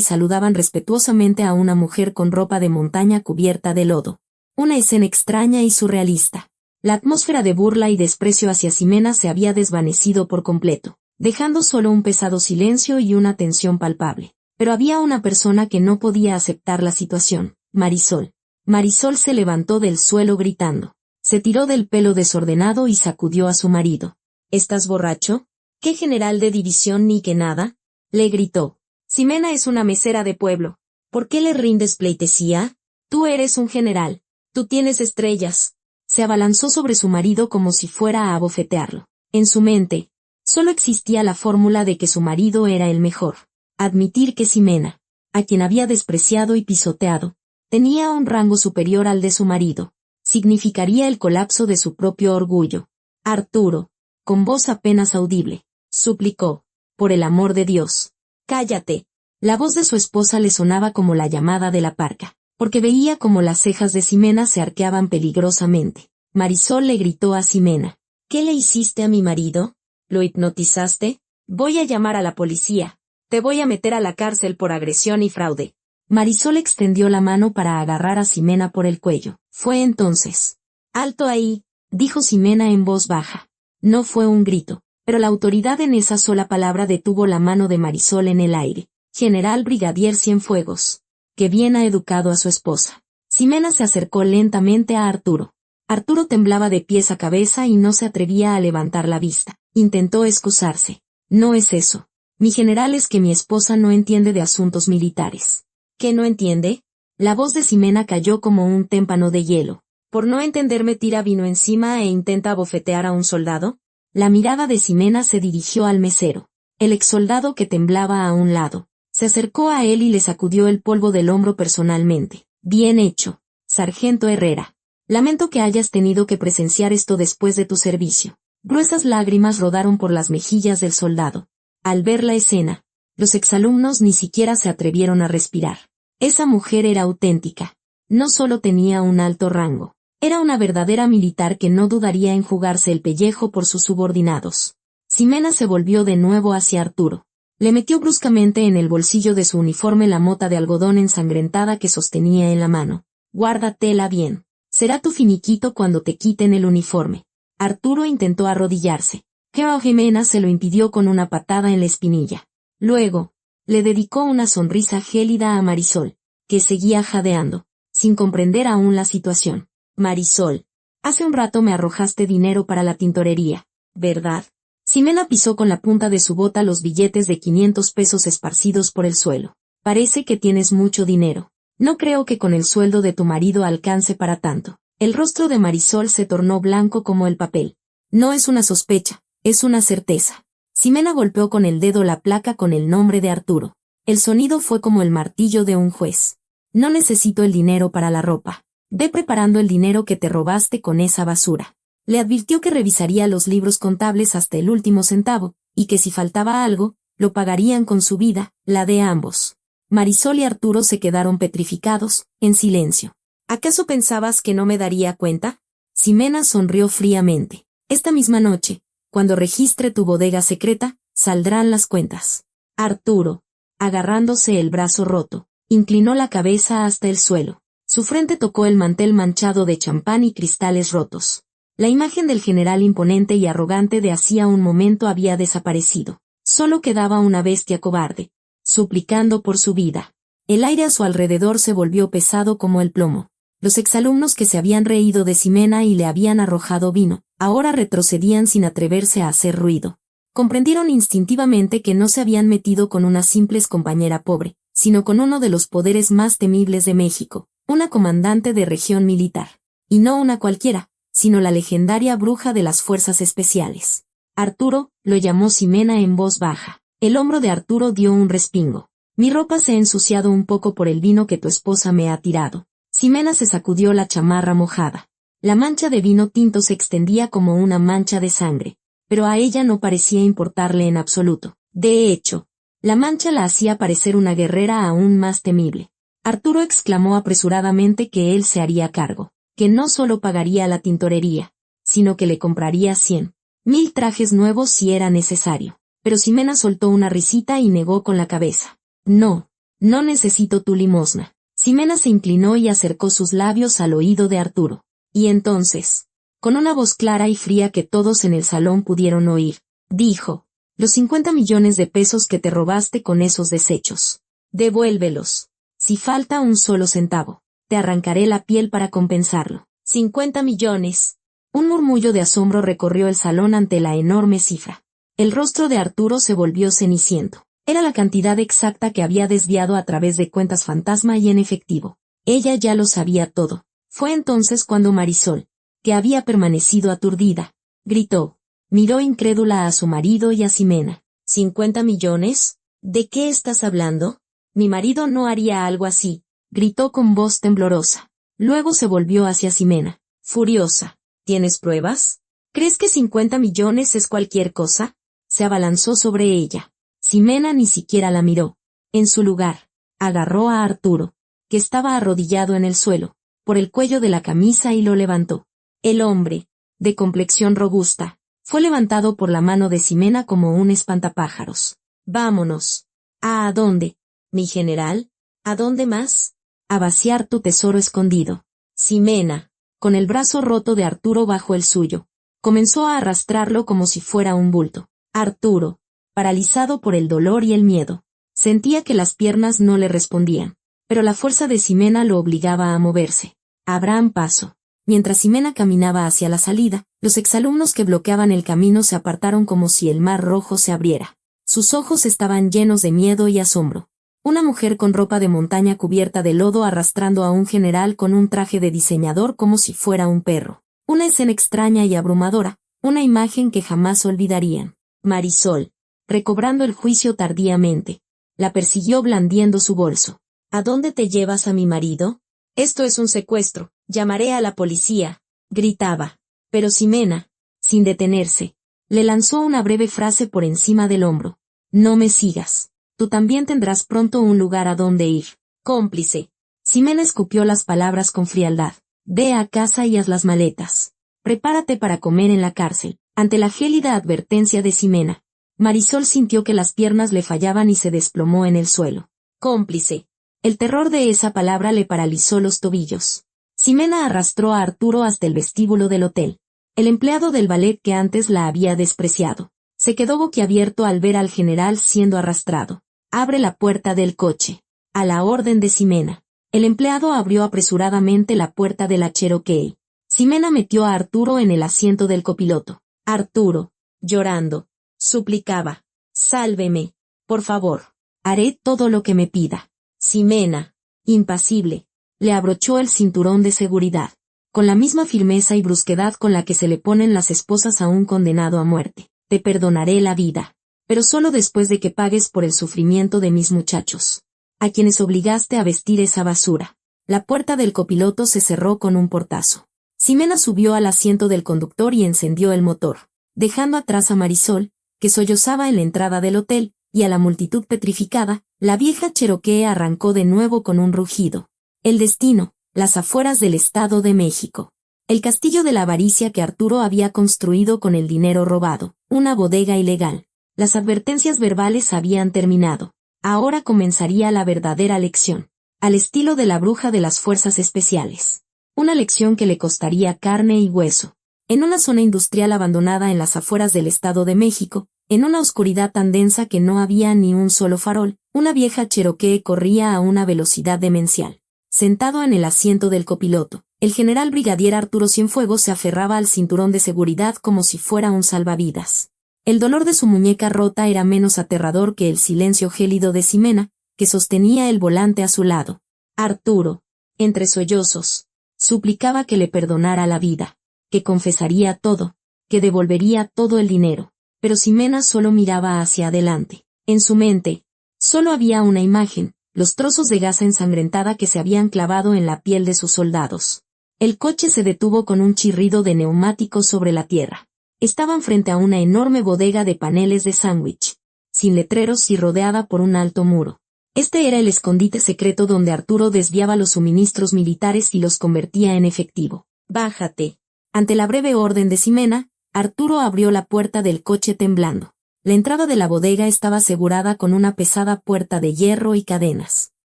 saludaban respetuosamente a una mujer con ropa de montaña cubierta de lodo. Una escena extraña y surrealista. La atmósfera de burla y desprecio hacia Ximena se había desvanecido por completo, dejando solo un pesado silencio y una tensión palpable. Pero había una persona que no podía aceptar la situación, Marisol. Marisol se levantó del suelo gritando. Se tiró del pelo desordenado y sacudió a su marido. ¿Estás borracho? ¿Qué general de división ni que nada? Le gritó. Ximena es una mesera de pueblo. ¿Por qué le rindes pleitesía? Tú eres un general. Tú tienes estrellas. Se abalanzó sobre su marido como si fuera a abofetearlo. En su mente, solo existía la fórmula de que su marido era el mejor. Admitir que Ximena, a quien había despreciado y pisoteado, tenía un rango superior al de su marido, significaría el colapso de su propio orgullo. Arturo, con voz apenas audible, suplicó, por el amor de Dios, cállate. La voz de su esposa le sonaba como la llamada de la parca, porque veía como las cejas de Ximena se arqueaban peligrosamente. Marisol le gritó a Ximena, ¿qué le hiciste a mi marido? ¿Lo hipnotizaste? Voy a llamar a la policía. Te voy a meter a la cárcel por agresión y fraude. Marisol extendió la mano para agarrar a Ximena por el cuello. Fue entonces. Alto ahí, dijo Ximena en voz baja. No fue un grito, pero la autoridad en esa sola palabra detuvo la mano de Marisol en el aire. General Brigadier Cienfuegos. Que bien ha educado a su esposa. Ximena se acercó lentamente a Arturo. Arturo temblaba de pies a cabeza y no se atrevía a levantar la vista. Intentó excusarse. No es eso. Mi general es que mi esposa no entiende de asuntos militares. ¿Qué no entiende? La voz de Ximena cayó como un témpano de hielo. ¿Por no entenderme tira vino encima e intenta bofetear a un soldado? La mirada de Ximena se dirigió al mesero. El exsoldado que temblaba a un lado. Se acercó a él y le sacudió el polvo del hombro personalmente. Bien hecho, sargento Herrera. Lamento que hayas tenido que presenciar esto después de tu servicio. Gruesas lágrimas rodaron por las mejillas del soldado. Al ver la escena, los exalumnos ni siquiera se atrevieron a respirar. Esa mujer era auténtica. No solo tenía un alto rango, era una verdadera militar que no dudaría en jugarse el pellejo por sus subordinados. Ximena se volvió de nuevo hacia Arturo. Le metió bruscamente en el bolsillo de su uniforme la mota de algodón ensangrentada que sostenía en la mano. Guárdatela bien. Será tu finiquito cuando te quiten el uniforme. Arturo intentó arrodillarse. Pero Ximena se lo impidió con una patada en la espinilla. Luego, le dedicó una sonrisa gélida a Marisol, que seguía jadeando, sin comprender aún la situación. Marisol, hace un rato me arrojaste dinero para la tintorería, ¿verdad? Ximena pisó con la punta de su bota los billetes de 500 pesos esparcidos por el suelo. Parece que tienes mucho dinero. No creo que con el sueldo de tu marido alcance para tanto. El rostro de Marisol se tornó blanco como el papel. No es una sospecha, es una certeza. Ximena golpeó con el dedo la placa con el nombre de Arturo. El sonido fue como el martillo de un juez. No necesito el dinero para la ropa. Ve preparando el dinero que te robaste con esa basura. Le advirtió que revisaría los libros contables hasta el último centavo, y que si faltaba algo, lo pagarían con su vida, la de ambos. Marisol y Arturo se quedaron petrificados, en silencio. ¿Acaso pensabas que no me daría cuenta? Ximena sonrió fríamente. Esta misma noche, cuando registre tu bodega secreta, saldrán las cuentas. Arturo, agarrándose el brazo roto, inclinó la cabeza hasta el suelo. Su frente tocó el mantel manchado de champán y cristales rotos. La imagen del general imponente y arrogante de hacía un momento había desaparecido. Solo quedaba una bestia cobarde, suplicando por su vida. El aire a su alrededor se volvió pesado como el plomo. Los exalumnos que se habían reído de Ximena y le habían arrojado vino, ahora retrocedían sin atreverse a hacer ruido. Comprendieron instintivamente que no se habían metido con una simple compañera pobre, sino con uno de los poderes más temibles de México, una comandante de región militar. Y no una cualquiera, sino la legendaria bruja de las fuerzas especiales. Arturo, lo llamó Ximena en voz baja. El hombro de Arturo dio un respingo. Mi ropa se ha ensuciado un poco por el vino que tu esposa me ha tirado. Ximena se sacudió la chamarra mojada. La mancha de vino tinto se extendía como una mancha de sangre, pero a ella no parecía importarle en absoluto. De hecho, la mancha la hacía parecer una guerrera aún más temible. Arturo exclamó apresuradamente que él se haría cargo, que no solo pagaría la tintorería, sino que le compraría 100,000 trajes nuevos si era necesario. Pero Ximena soltó una risita y negó con la cabeza. No, no necesito tu limosna. Ximena se inclinó y acercó sus labios al oído de Arturo. Y entonces, con una voz clara y fría que todos en el salón pudieron oír, dijo, los 50 millones de pesos que te robaste con esos desechos. Devuélvelos. Si falta un solo centavo, te arrancaré la piel para compensarlo. 50 millones. Un murmullo de asombro recorrió el salón ante la enorme cifra. El rostro de Arturo se volvió ceniciento. Era la cantidad exacta que había desviado a través de cuentas fantasma y en efectivo. Ella ya lo sabía todo. Fue entonces cuando Marisol, que había permanecido aturdida, gritó. Miró incrédula a su marido y a Ximena. ¿50 millones? ¿De qué estás hablando? Mi marido no haría algo así, gritó con voz temblorosa. Luego se volvió hacia Ximena, furiosa. ¿Tienes pruebas? ¿Crees que 50 millones es cualquier cosa? Se abalanzó sobre ella. Ximena ni siquiera la miró. En su lugar, agarró a Arturo, que estaba arrodillado en el suelo, por el cuello de la camisa y lo levantó. El hombre, de complexión robusta, fue levantado por la mano de Ximena como un espantapájaros. Vámonos. ¿A dónde? Mi general, ¿a dónde más? A vaciar tu tesoro escondido. Ximena, con el brazo roto de Arturo bajo el suyo, comenzó a arrastrarlo como si fuera un bulto. Arturo, paralizado por el dolor y el miedo, sentía que las piernas no le respondían, pero la fuerza de Ximena lo obligaba a moverse. Abran paso. Mientras Ximena caminaba hacia la salida, los exalumnos que bloqueaban el camino se apartaron como si el mar rojo se abriera. Sus ojos estaban llenos de miedo y asombro. Una mujer con ropa de montaña cubierta de lodo arrastrando a un general con un traje de diseñador como si fuera un perro. Una escena extraña y abrumadora, una imagen que jamás olvidarían. Marisol, recobrando el juicio tardíamente, la persiguió blandiendo su bolso. ¿A dónde te llevas a mi marido? Esto es un secuestro, llamaré a la policía, gritaba. Pero Ximena, sin detenerse, le lanzó una breve frase por encima del hombro. No me sigas. Tú también tendrás pronto un lugar a donde ir. Cómplice. Ximena escupió las palabras con frialdad. Ve a casa y haz las maletas. Prepárate para comer en la cárcel. Ante la gélida advertencia de Ximena, Marisol sintió que las piernas le fallaban y se desplomó en el suelo. Cómplice. El terror de esa palabra le paralizó los tobillos. Ximena arrastró a Arturo hasta el vestíbulo del hotel. El empleado del ballet que antes la había despreciado, se quedó boquiabierto al ver al general siendo arrastrado. Abre la puerta del coche. A la orden de Ximena. El empleado abrió apresuradamente la puerta de la Cherokee. Ximena metió a Arturo en el asiento del copiloto. Arturo, llorando, suplicaba. Sálveme, por favor. Haré todo lo que me pida. Ximena, impasible, le abrochó el cinturón de seguridad. con la misma firmeza y brusquedad con la que se le ponen las esposas a un condenado a muerte. Te perdonaré la vida, pero solo después de que pagues por el sufrimiento de mis muchachos, a quienes obligaste a vestir esa basura. La puerta del copiloto se cerró con un portazo. Ximena subió al asiento del conductor y encendió el motor, dejando atrás a Marisol, que sollozaba en la entrada del hotel, y a la multitud petrificada. La vieja Cherokee arrancó de nuevo con un rugido. El destino, las afueras del Estado de México. El castillo de la avaricia que Arturo había construido con el dinero robado, una bodega ilegal. Las advertencias verbales habían terminado. Ahora comenzaría la verdadera lección, al estilo de la bruja de las fuerzas especiales. Una lección que le costaría carne y hueso. En una zona industrial abandonada en las afueras del Estado de México, en una oscuridad tan densa que no había ni un solo farol, una vieja Cherokee corría a una velocidad demencial. Sentado en el asiento del copiloto, el general brigadier Arturo Cienfuegos se aferraba al cinturón de seguridad como si fuera un salvavidas. El dolor de su muñeca rota era menos aterrador que el silencio gélido de Ximena, que sostenía el volante a su lado. Arturo, entre sollozos, suplicaba que le perdonara la vida, que confesaría todo, que devolvería todo el dinero. Pero Ximena solo miraba hacia adelante. En su mente, solo había una imagen, los trozos de gasa ensangrentada que se habían clavado en la piel de sus soldados. El coche se detuvo con un chirrido de neumáticos sobre la tierra. Estaban frente a una enorme bodega de paneles de sándwich, sin letreros y rodeada por un alto muro. Este era el escondite secreto donde Arturo desviaba los suministros militares y los convertía en efectivo. «Bájate». Ante la breve orden de Ximena, Arturo abrió la puerta del coche temblando. La entrada de la bodega estaba asegurada con una pesada puerta de hierro y cadenas.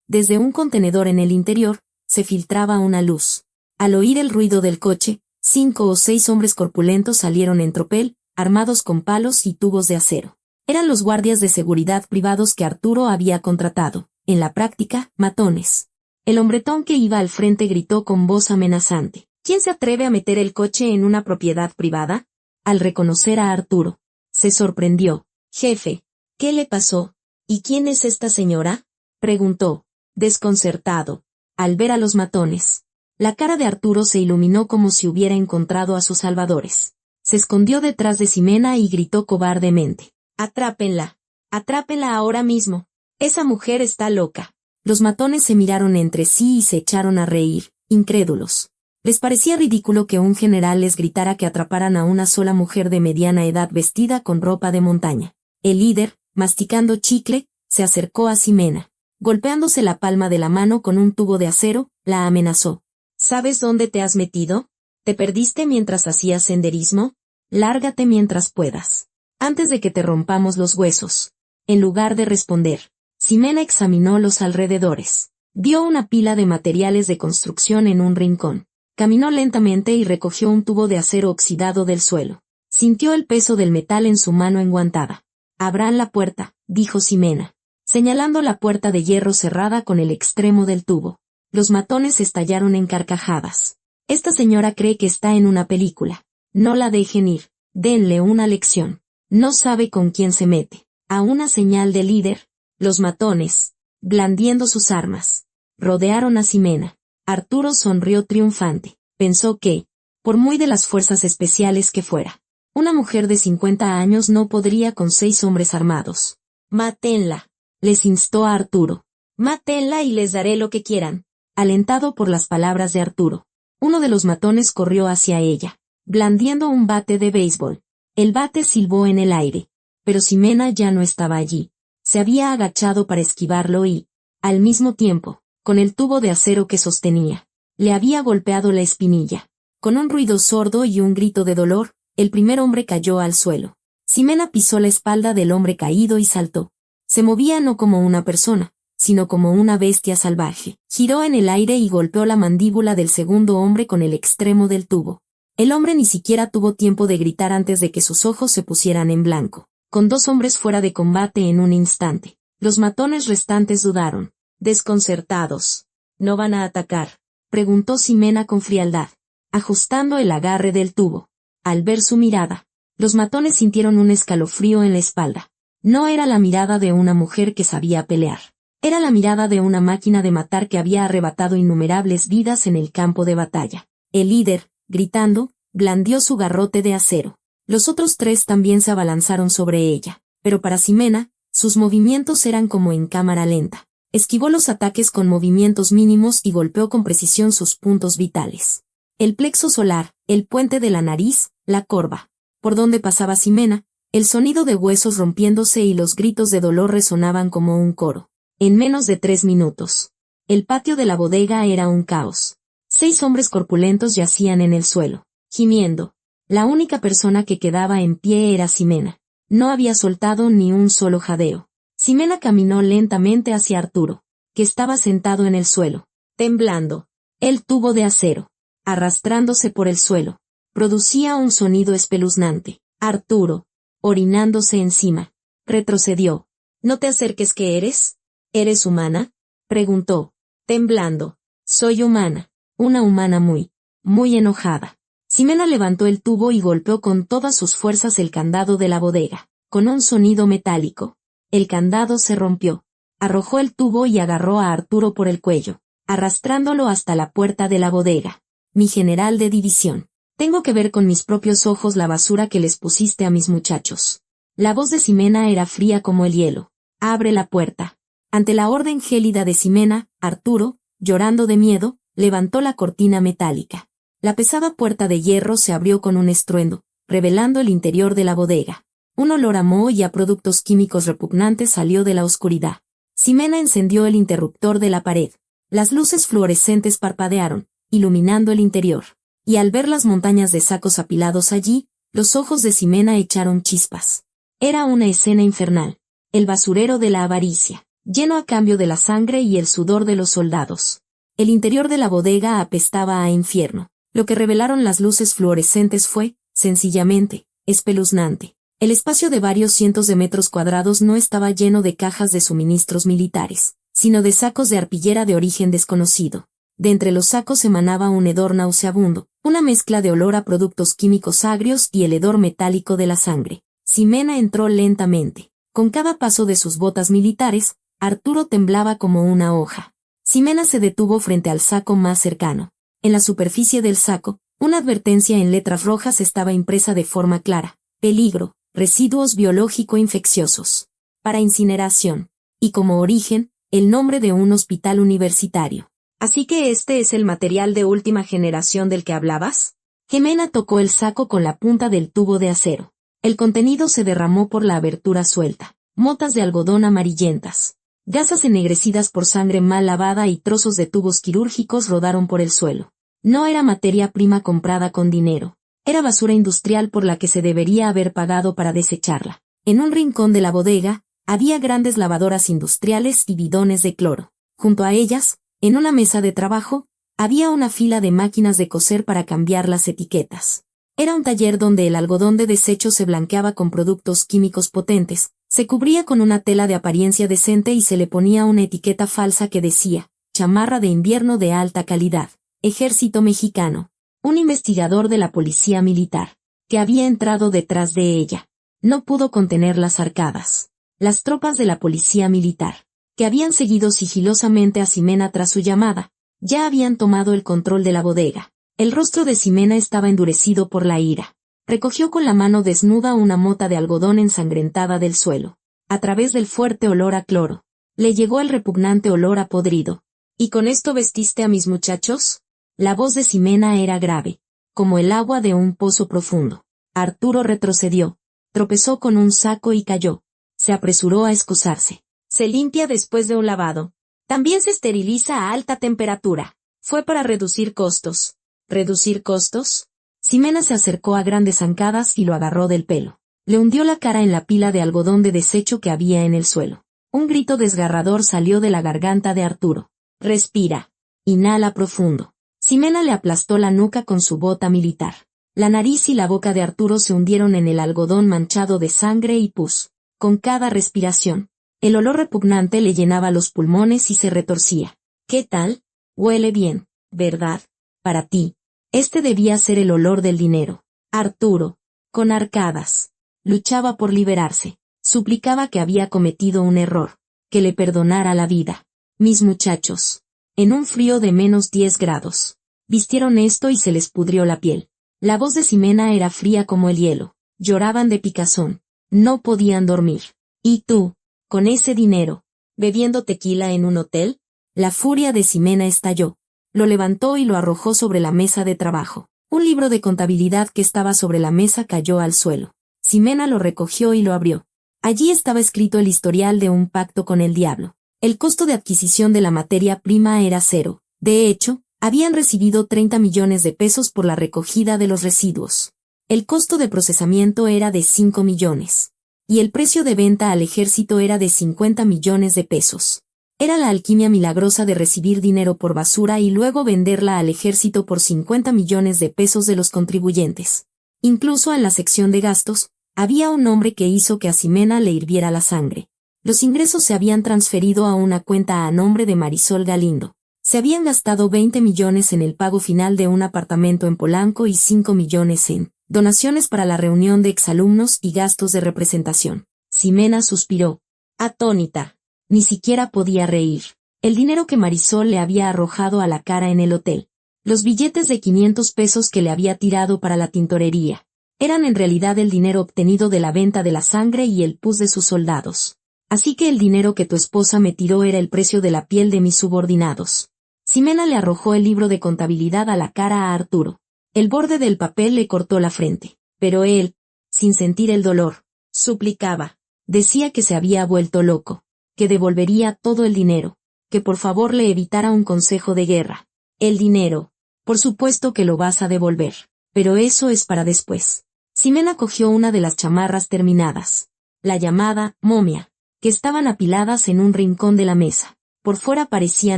Desde un contenedor en el interior, se filtraba una luz. Al oír el ruido del coche, 5 o 6 hombres corpulentos salieron en tropel, armados con palos y tubos de acero. Eran los guardias de seguridad privados que Arturo había contratado, en la práctica, matones. El hombretón que iba al frente gritó con voz amenazante: «¿Quién se atreve a meter el coche en una propiedad privada?». Al reconocer a Arturo, se sorprendió. «Jefe, ¿qué le pasó? ¿Y quién es esta señora?», preguntó, desconcertado, al ver a los matones. La cara de Arturo se iluminó como si hubiera encontrado a sus salvadores. Se escondió detrás de Ximena y gritó cobardemente: «Atrápenla. Atrápenla ahora mismo. Esa mujer está loca». Los matones se miraron entre sí y se echaron a reír, incrédulos. Les parecía ridículo que un general les gritara que atraparan a una sola mujer de mediana edad vestida con ropa de montaña. El líder, masticando chicle, se acercó a Ximena. Golpeándose la palma de la mano con un tubo de acero, la amenazó. «¿Sabes dónde te has metido? ¿Te perdiste mientras hacías senderismo? Lárgate mientras puedas, antes de que te rompamos los huesos». En lugar de responder, Ximena examinó los alrededores. Vio una pila de materiales de construcción en un rincón. Caminó lentamente y recogió un tubo de acero oxidado del suelo. Sintió el peso del metal en su mano enguantada. «Abran la puerta», dijo Ximena, señalando la puerta de hierro cerrada con el extremo del tubo. Los matones estallaron en carcajadas. «Esta señora cree que está en una película. No la dejen ir. Denle una lección. No sabe con quién se mete». A una señal del líder, los matones, blandiendo sus armas, rodearon a Ximena. Arturo sonrió triunfante. Pensó que, por muy de las fuerzas especiales que fuera, una mujer de 50 años no podría con 6 hombres armados. «Mátenla», les instó a Arturo. «Mátenla y les daré lo que quieran». Alentado por las palabras de Arturo, uno de los matones corrió hacia ella, blandiendo un bate de béisbol. El bate silbó en el aire, pero Ximena ya no estaba allí. Se había agachado para esquivarlo y, al mismo tiempo, con el tubo de acero que sostenía, le había golpeado la espinilla. Con un ruido sordo y un grito de dolor, el primer hombre cayó al suelo. Ximena pisó la espalda del hombre caído y saltó. Se movía no como una persona, sino como una bestia salvaje. Giró en el aire y golpeó la mandíbula del segundo hombre con el extremo del tubo. El hombre ni siquiera tuvo tiempo de gritar antes de que sus ojos se pusieran en blanco. Con 2 hombres fuera de combate en un instante, los matones restantes dudaron, desconcertados. «¿No van a atacar?», preguntó Ximena con frialdad, ajustando el agarre del tubo. Al ver su mirada, los matones sintieron un escalofrío en la espalda. No era la mirada de una mujer que sabía pelear. Era la mirada de una máquina de matar que había arrebatado innumerables vidas en el campo de batalla. El líder, gritando, blandió su garrote de acero. Los otros 3 también se abalanzaron sobre ella, pero para Ximena, sus movimientos eran como en cámara lenta. Esquivó los ataques con movimientos mínimos y golpeó con precisión sus puntos vitales. El plexo solar, el puente de la nariz, la corva. Por donde pasaba Ximena, el sonido de huesos rompiéndose y los gritos de dolor resonaban como un coro. En menos de 3 minutos. El patio de la bodega era un caos. 6 hombres corpulentos yacían en el suelo, gimiendo. La única persona que quedaba en pie era Ximena. No había soltado ni un solo jadeo. Ximena caminó lentamente hacia Arturo, que estaba sentado en el suelo, temblando. El tubo de acero, arrastrándose por el suelo, producía un sonido espeluznante. Arturo, orinándose encima, retrocedió. «¿No te acerques que eres? ¿Eres humana?», preguntó, temblando. «Soy humana, una humana muy enojada». Ximena levantó el tubo y golpeó con todas sus fuerzas el candado de la bodega, con un sonido metálico. El candado se rompió. Arrojó el tubo y agarró a Arturo por el cuello, arrastrándolo hasta la puerta de la bodega. «Mi general de división, tengo que ver con mis propios ojos la basura que les pusiste a mis muchachos». La voz de Ximena era fría como el hielo. «Abre la puerta». Ante la orden gélida de Ximena, Arturo, llorando de miedo, levantó la cortina metálica. La pesada puerta de hierro se abrió con un estruendo, revelando el interior de la bodega. Un olor a moho y a productos químicos repugnantes salió de la oscuridad. Ximena encendió el interruptor de la pared. Las luces fluorescentes parpadearon, iluminando el interior. Y al ver las montañas de sacos apilados allí, los ojos de Ximena echaron chispas. Era una escena infernal. El basurero de la avaricia, lleno a cambio de la sangre y el sudor de los soldados. El interior de la bodega apestaba a infierno. Lo que revelaron las luces fluorescentes fue, sencillamente, espeluznante. El espacio de varios cientos de metros cuadrados no estaba lleno de cajas de suministros militares, sino de sacos de arpillera de origen desconocido. De entre los sacos emanaba un hedor nauseabundo, una mezcla de olor a productos químicos agrios y el hedor metálico de la sangre. Ximena entró lentamente. Con cada paso de sus botas militares, Arturo temblaba como una hoja. Ximena se detuvo frente al saco más cercano. En la superficie del saco, una advertencia en letras rojas estaba impresa de forma clara: peligro, residuos biológico-infecciosos, para incineración, y como origen, el nombre de un hospital universitario. ¿Así que este es el material de última generación del que hablabas? Ximena tocó el saco con la punta del tubo de acero. El contenido se derramó por la abertura suelta. Motas de algodón amarillentas, gasas ennegrecidas por sangre mal lavada y trozos de tubos quirúrgicos rodaron por el suelo. No era materia prima comprada con dinero. Era basura industrial por la que se debería haber pagado para desecharla. En un rincón de la bodega, había grandes lavadoras industriales y bidones de cloro. Junto a ellas, en una mesa de trabajo, había una fila de máquinas de coser para cambiar las etiquetas. Era un taller donde el algodón de desecho se blanqueaba con productos químicos potentes, se cubría con una tela de apariencia decente y se le ponía una etiqueta falsa que decía: chamarra de invierno de alta calidad. Ejército Mexicano. Un investigador de la policía militar, que había entrado detrás de ella, no pudo contener las arcadas. Las tropas de la policía militar, que habían seguido sigilosamente a Ximena tras su llamada, ya habían tomado el control de la bodega. El rostro de Ximena estaba endurecido por la ira. Recogió con la mano desnuda una mota de algodón ensangrentada del suelo. A través del fuerte olor a cloro, le llegó el repugnante olor a podrido. ¿Y con esto vestiste a mis muchachos? La voz de Ximena era grave, como el agua de un pozo profundo. Arturo retrocedió, tropezó con un saco y cayó. Se apresuró a excusarse. Se limpia después de un lavado. También se esteriliza a alta temperatura. Fue para reducir costos. ¿Reducir costos? Ximena se acercó a grandes zancadas y lo agarró del pelo. Le hundió la cara en la pila de algodón de desecho que había en el suelo. Un grito desgarrador salió de la garganta de Arturo. Respira. Inhala profundo. Ximena le aplastó la nuca con su bota militar. La nariz y la boca de Arturo se hundieron en el algodón manchado de sangre y pus. Con cada respiración, el olor repugnante le llenaba los pulmones y se retorcía. ¿Qué tal? Huele bien, ¿verdad? Para ti. Este debía ser el olor del dinero. Arturo, con arcadas, luchaba por liberarse. Suplicaba que había cometido un error, que le perdonara la vida. Mis muchachos. En un frío de -10 grados. Vistieron esto y se les pudrió la piel. La voz de Ximena era fría como el hielo. Lloraban de picazón. No podían dormir. ¿Y tú, con ese dinero, bebiendo tequila en un hotel? La furia de Ximena estalló. Lo levantó y lo arrojó sobre la mesa de trabajo. Un libro de contabilidad que estaba sobre la mesa cayó al suelo. Ximena lo recogió y lo abrió. Allí estaba escrito el historial de un pacto con el diablo. El costo de adquisición de la materia prima era 0. De hecho, habían recibido 30 millones de pesos por la recogida de los residuos. El costo de procesamiento era de 5 millones. Y el precio de venta al ejército era de 50 millones de pesos. Era la alquimia milagrosa de recibir dinero por basura y luego venderla al ejército por 50 millones de pesos de los contribuyentes. Incluso en la sección de gastos, había un hombre que hizo que a Ximena le hirviera la sangre. Los ingresos se habían transferido a una cuenta a nombre de Marisol Galindo. Se habían gastado 20 millones en el pago final de un apartamento en Polanco y 5 millones en donaciones para la reunión de exalumnos y gastos de representación. Ximena suspiró, atónita. Ni siquiera podía reír. El dinero que Marisol le había arrojado a la cara en el hotel. Los billetes de 500 pesos que le había tirado para la tintorería. Eran en realidad el dinero obtenido de la venta de la sangre y el pus de sus soldados. Así que el dinero que tu esposa me tiró era el precio de la piel de mis subordinados. Ximena le arrojó el libro de contabilidad a la cara a Arturo. El borde del papel le cortó la frente. Pero él, sin sentir el dolor, suplicaba. Decía que se había vuelto loco. Que devolvería todo el dinero, que por favor le evitara un consejo de guerra. El dinero, por supuesto que lo vas a devolver, pero eso es para después. Ximena cogió una de las chamarras terminadas, la llamada momia, que estaban apiladas en un rincón de la mesa. Por fuera parecía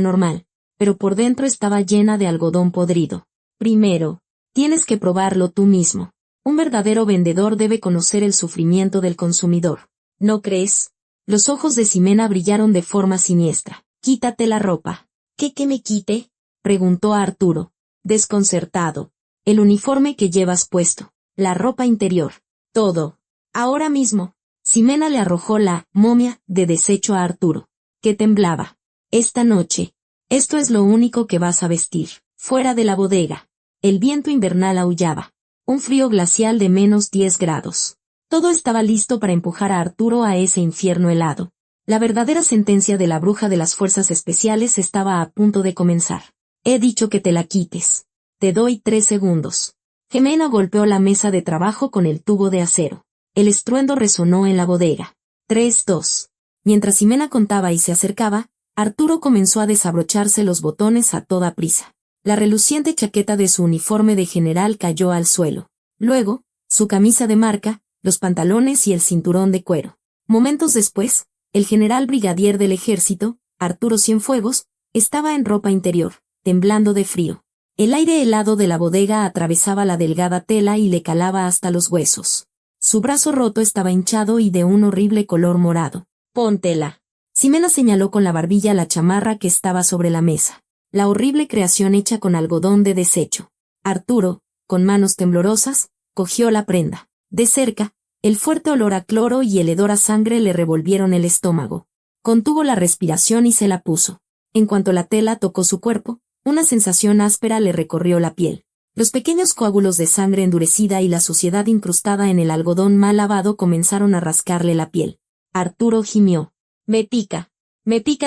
normal, pero por dentro estaba llena de algodón podrido. Primero, tienes que probarlo tú mismo. Un verdadero vendedor debe conocer el sufrimiento del consumidor. ¿No crees? Los ojos de Ximena brillaron de forma siniestra. Quítate la ropa. ¿Qué me quite? Preguntó a Arturo, desconcertado. El uniforme que llevas puesto, la ropa interior, todo. Ahora mismo. Ximena le arrojó la momia de desecho a Arturo, que temblaba. Esta noche. Esto es lo único que vas a vestir. Fuera de la bodega. El viento invernal aullaba. Un frío glacial de -10 grados. Todo estaba listo para empujar a Arturo a ese infierno helado. La verdadera sentencia de la bruja de las fuerzas especiales estaba a punto de comenzar. He dicho que te la quites. Te doy 3 segundos. Ximena golpeó la mesa de trabajo con el tubo de acero. El estruendo resonó en la bodega. 3, 2. Mientras Ximena contaba y se acercaba, Arturo comenzó a desabrocharse los botones a toda prisa. La reluciente chaqueta de su uniforme de general cayó al suelo. Luego, su camisa de marca, los pantalones y el cinturón de cuero. Momentos después, el general brigadier del ejército, Arturo Cienfuegos, estaba en ropa interior, temblando de frío. El aire helado de la bodega atravesaba la delgada tela y le calaba hasta los huesos. Su brazo roto estaba hinchado y de un horrible color morado. Póntela. Ximena señaló con la barbilla la chamarra que estaba sobre la mesa. La horrible creación hecha con algodón de desecho. Arturo, con manos temblorosas, cogió la prenda. De cerca, el fuerte olor a cloro y el hedor a sangre le revolvieron el estómago. Contuvo la respiración y se la puso. En cuanto la tela tocó su cuerpo, una sensación áspera le recorrió la piel. Los pequeños coágulos de sangre endurecida y la suciedad incrustada en el algodón mal lavado comenzaron a rascarle la piel. Arturo gimió. Me pica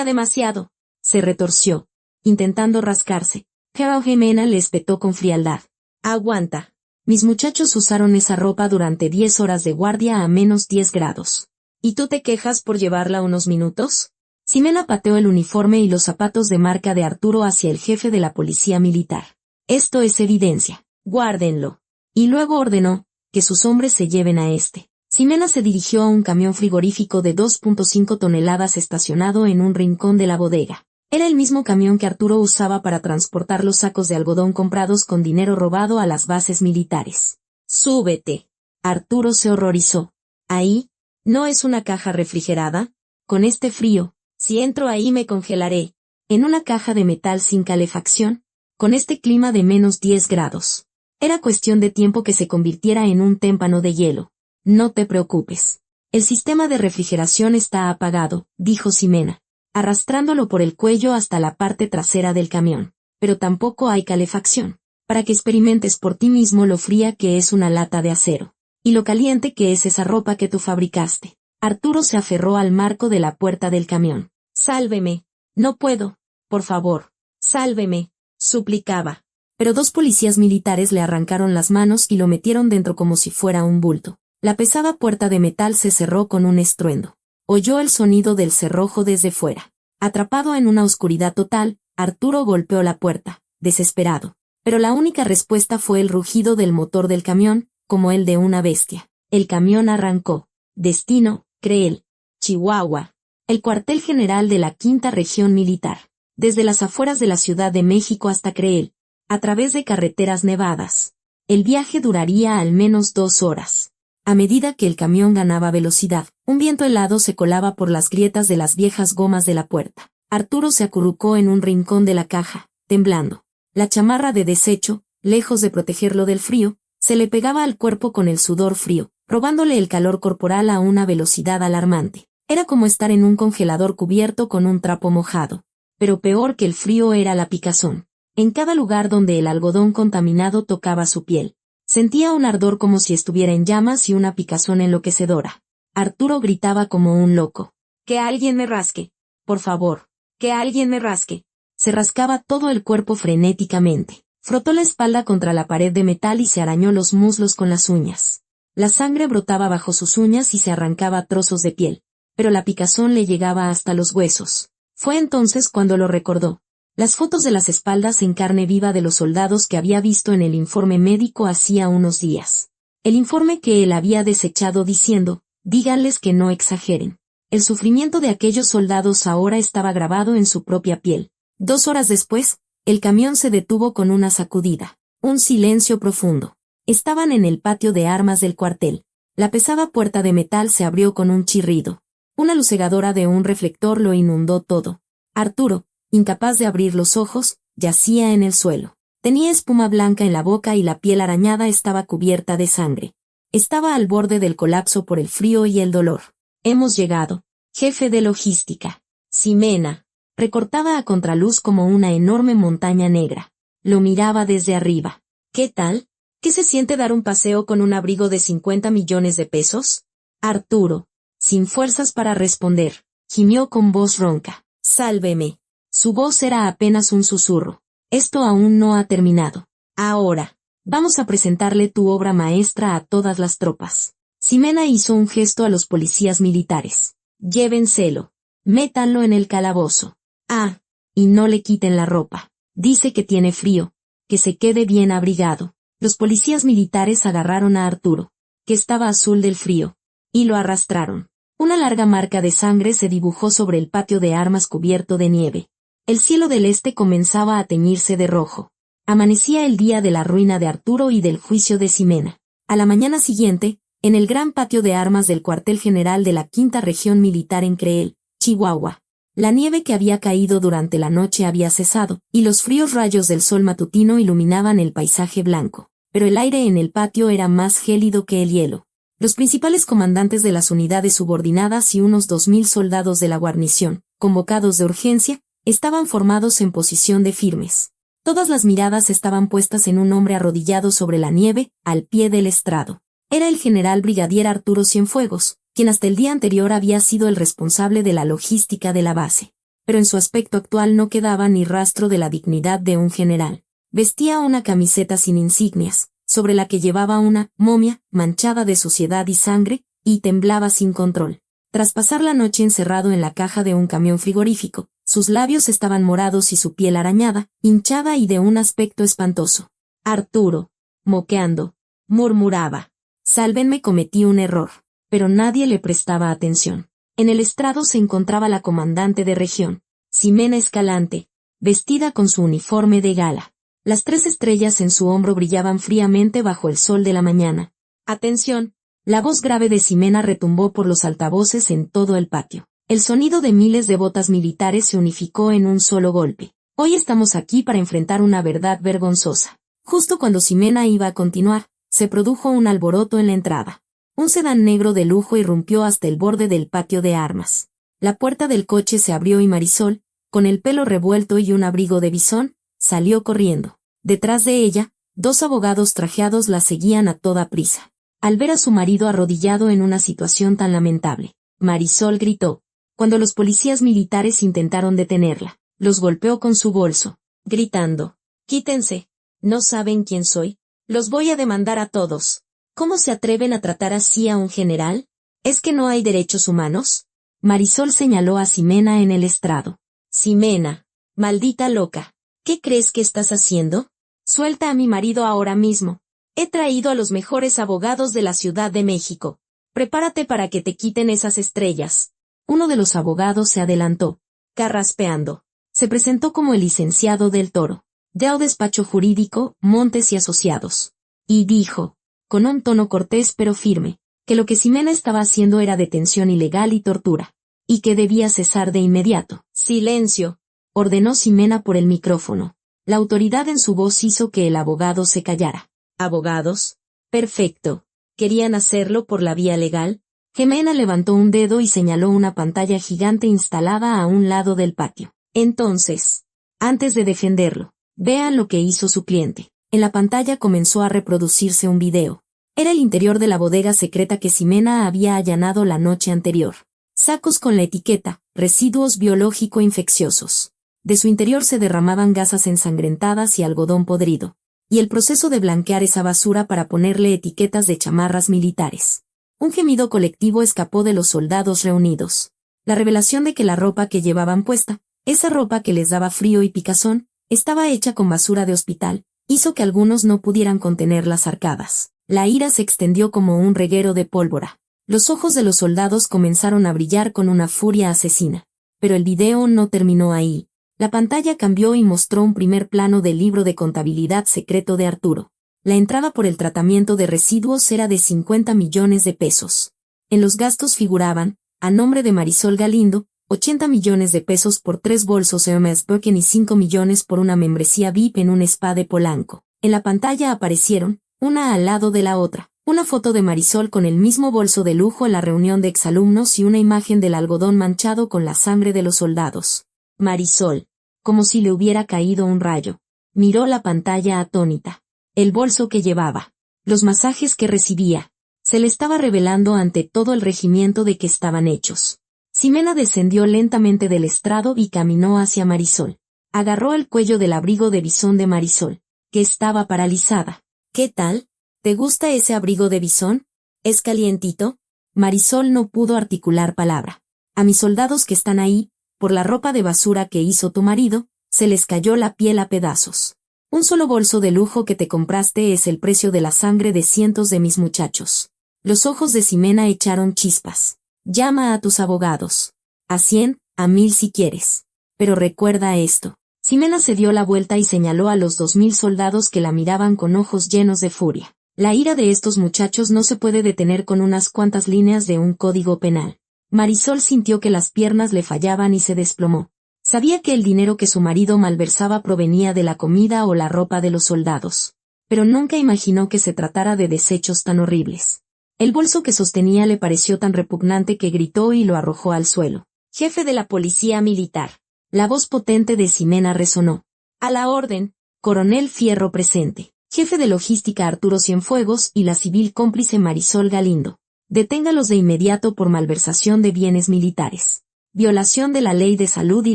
demasiado. Se retorció, intentando rascarse. Pero Ximena le espetó con frialdad. Aguanta. Mis muchachos usaron esa ropa durante 10 horas de guardia a -10 grados. ¿Y tú te quejas por llevarla unos minutos? Ximena pateó el uniforme y los zapatos de marca de Arturo hacia el jefe de la policía militar. Esto es evidencia. Guárdenlo. Y luego ordenó que sus hombres se lleven a este. Ximena se dirigió a un camión frigorífico de 2.5 toneladas estacionado en un rincón de la bodega. Era el mismo camión que Arturo usaba para transportar los sacos de algodón comprados con dinero robado a las bases militares. ¡Súbete! Arturo se horrorizó. ¿Ahí? ¿No es una caja refrigerada? Con este frío, si entro ahí me congelaré. ¿En una caja de metal sin calefacción? Con este clima de -10 grados. Era cuestión de tiempo que se convirtiera en un témpano de hielo. No te preocupes. El sistema de refrigeración está apagado, dijo Ximena, arrastrándolo por el cuello hasta la parte trasera del camión. pero tampoco hay calefacción, para que experimentes por ti mismo lo fría que es una lata de acero, y lo caliente que es esa ropa que tú fabricaste. Arturo se aferró al marco de la puerta del camión. «Sálveme. No puedo. Por favor. Sálveme», suplicaba. Pero dos policías militares le arrancaron las manos y lo metieron dentro como si fuera un bulto. La pesada puerta de metal se cerró con un estruendo. Oyó el sonido del cerrojo desde fuera. Atrapado en una oscuridad total, Arturo golpeó la puerta, desesperado. Pero la única respuesta fue el rugido del motor del camión, como el de una bestia. El camión arrancó. Destino, Creel, Chihuahua. El cuartel general de la Quinta Región Militar. Desde las afueras de la Ciudad de México hasta Creel, a través de carreteras nevadas. El viaje duraría al menos 2 horas. A medida que el camión ganaba velocidad, un viento helado se colaba por las grietas de las viejas gomas de la puerta. Arturo se acurrucó en un rincón de la caja, temblando. La chamarra de desecho, lejos de protegerlo del frío, se le pegaba al cuerpo con el sudor frío, robándole el calor corporal a una velocidad alarmante. Era como estar en un congelador cubierto con un trapo mojado. Pero peor que el frío era la picazón. En cada lugar donde el algodón contaminado tocaba su piel, sentía un ardor como si estuviera en llamas y una picazón enloquecedora. Arturo gritaba como un loco. «¡Que alguien me rasque! Por favor, que alguien me rasque!». Se rascaba todo el cuerpo frenéticamente. Frotó la espalda contra la pared de metal y se arañó los muslos con las uñas. La sangre brotaba bajo sus uñas y se arrancaba trozos de piel, pero la picazón le llegaba hasta los huesos. Fue entonces cuando lo recordó. Las fotos de las espaldas en carne viva de los soldados que había visto en el informe médico hacía unos días. El informe que él había desechado diciendo, díganles que no exageren. El sufrimiento de aquellos soldados ahora estaba grabado en su propia piel. 2 horas después, el camión se detuvo con una sacudida. Un silencio profundo. Estaban en el patio de armas del cuartel. La pesada puerta de metal se abrió con un chirrido. Una lucegadora de un reflector lo inundó todo. Arturo, incapaz de abrir los ojos, yacía en el suelo. Tenía espuma blanca en la boca y la piel arañada estaba cubierta de sangre. Estaba al borde del colapso por el frío y el dolor. «Hemos llegado. Jefe de logística. Ximena». Recortaba a contraluz como una enorme montaña negra. Lo miraba desde arriba. «¿Qué tal? ¿Qué se siente dar un paseo con un abrigo de 50 millones de pesos?» Arturo, sin fuerzas para responder, gimió con voz ronca. «Sálveme». Su voz era apenas un susurro. «Esto aún no ha terminado. Ahora, vamos a presentarle tu obra maestra a todas las tropas». Ximena hizo un gesto a los policías militares. «Llévenselo. Métanlo en el calabozo. Ah, y no le quiten la ropa. Dice que tiene frío. Que se quede bien abrigado». Los policías militares agarraron a Arturo, que estaba azul del frío, y lo arrastraron. Una larga marca de sangre se dibujó sobre el patio de armas cubierto de nieve. El cielo del este comenzaba a teñirse de rojo. Amanecía el día de la ruina de Arturo y del juicio de Ximena. A la mañana siguiente, en el gran patio de armas del cuartel general de la Quinta Región Militar en Creel, Chihuahua, la nieve que había caído durante la noche había cesado, y los fríos rayos del sol matutino iluminaban el paisaje blanco. Pero el aire en el patio era más gélido que el hielo. Los principales comandantes de las unidades subordinadas y unos 2000 soldados de la guarnición, convocados de urgencia, estaban formados en posición de firmes. Todas las miradas estaban puestas en un hombre arrodillado sobre la nieve, al pie del estrado. Era el general brigadier Arturo Cienfuegos, quien hasta el día anterior había sido el responsable de la logística de la base. Pero en su aspecto actual no quedaba ni rastro de la dignidad de un general. Vestía una camiseta sin insignias, sobre la que llevaba una momia manchada de suciedad y sangre, y temblaba sin control. Tras pasar la noche encerrado en la caja de un camión frigorífico, sus labios estaban morados y su piel arañada, hinchada y de un aspecto espantoso. «Arturo», moqueando, murmuraba. «Sálvenme, cometí un error». Pero nadie le prestaba atención. En el estrado se encontraba la comandante de región, Ximena Escalante, vestida con su uniforme de gala. Las 3 estrellas en su hombro brillaban fríamente bajo el sol de la mañana. «Atención». La voz grave de Ximena retumbó por los altavoces en todo el patio. El sonido de miles de botas militares se unificó en un solo golpe. «Hoy estamos aquí para enfrentar una verdad vergonzosa». Justo cuando Ximena iba a continuar, se produjo un alboroto en la entrada. Un sedán negro de lujo irrumpió hasta el borde del patio de armas. La puerta del coche se abrió y Marisol, con el pelo revuelto y un abrigo de bisón, salió corriendo. Detrás de ella, 2 abogados trajeados la seguían a toda prisa. Al ver a su marido arrodillado en una situación tan lamentable, Marisol gritó. Cuando los policías militares intentaron detenerla, los golpeó con su bolso, gritando: «¡Quítense! ¿No saben quién soy? Los voy a demandar a todos». ¿Cómo se atreven a tratar así a un general? ¿Es que no hay derechos humanos? Marisol señaló a Ximena en el estrado. «Ximena, maldita loca, ¿qué crees que estás haciendo? Suelta a mi marido ahora mismo. He traído a los mejores abogados de la Ciudad de México. Prepárate para que te quiten esas estrellas». Uno de los abogados se adelantó, carraspeando. Se presentó como el licenciado del Toro, del despacho jurídico Montes y Asociados, y dijo, con un tono cortés pero firme, que lo que Ximena estaba haciendo era detención ilegal y tortura, y que debía cesar de inmediato. «Silencio», ordenó Ximena por el micrófono. La autoridad en su voz hizo que el abogado se callara. «¿Abogados? Perfecto. ¿Querían hacerlo por la vía legal?». Ximena levantó un dedo y señaló una pantalla gigante instalada a un lado del patio. «Entonces, antes de defenderlo, vean lo que hizo su cliente». En la pantalla comenzó a reproducirse un video. Era el interior de la bodega secreta que Ximena había allanado la noche anterior. Sacos con la etiqueta, residuos biológico-infecciosos. De su interior se derramaban gasas ensangrentadas y algodón podrido. Y el proceso de blanquear esa basura para ponerle etiquetas de chamarras militares. Un gemido colectivo escapó de los soldados reunidos. La revelación de que la ropa que llevaban puesta, esa ropa que les daba frío y picazón, estaba hecha con basura de hospital, hizo que algunos no pudieran contener las arcadas. La ira se extendió como un reguero de pólvora. Los ojos de los soldados comenzaron a brillar con una furia asesina. Pero el video no terminó ahí. La pantalla cambió y mostró un primer plano del libro de contabilidad secreto de Arturo. La entrada por el tratamiento de residuos era de 50 millones de pesos. En los gastos figuraban, a nombre de Marisol Galindo, 80 millones de pesos por 3 bolsos Hermes Birkin y 5 millones por una membresía VIP en un spa de Polanco. En la pantalla aparecieron, una al lado de la otra, una foto de Marisol con el mismo bolso de lujo en la reunión de exalumnos y una imagen del algodón manchado con la sangre de los soldados. Marisol, como si le hubiera caído un rayo, miró la pantalla atónita. El bolso que llevaba, los masajes que recibía, se le estaba revelando ante todo el regimiento de que estaban hechos. Ximena descendió lentamente del estrado y caminó hacia Marisol. Agarró el cuello del abrigo de bisón de Marisol, que estaba paralizada. «¿Qué tal? ¿Te gusta ese abrigo de bisón? ¿Es calientito?». Marisol no pudo articular palabra. «A mis soldados que están ahí, por la ropa de basura que hizo tu marido, se les cayó la piel a pedazos. Un solo bolso de lujo que te compraste es el precio de la sangre de cientos de mis muchachos». Los ojos de Ximena echaron chispas. «Llama a tus abogados. A 100, a 1000 si quieres. Pero recuerda esto». Ximena se dio la vuelta y señaló a los 2000 soldados que la miraban con ojos llenos de furia. La ira de estos muchachos no se puede detener con unas cuantas líneas de un código penal. Marisol sintió que las piernas le fallaban y se desplomó. Sabía que el dinero que su marido malversaba provenía de la comida o la ropa de los soldados. Pero nunca imaginó que se tratara de desechos tan horribles. El bolso que sostenía le pareció tan repugnante que gritó y lo arrojó al suelo. «Jefe de la policía militar». La voz potente de Ximena resonó. «A la orden, coronel Fierro presente. Jefe de logística Arturo Cienfuegos y la civil cómplice Marisol Galindo. Deténgalos de inmediato por malversación de bienes militares. Violación de la ley de salud y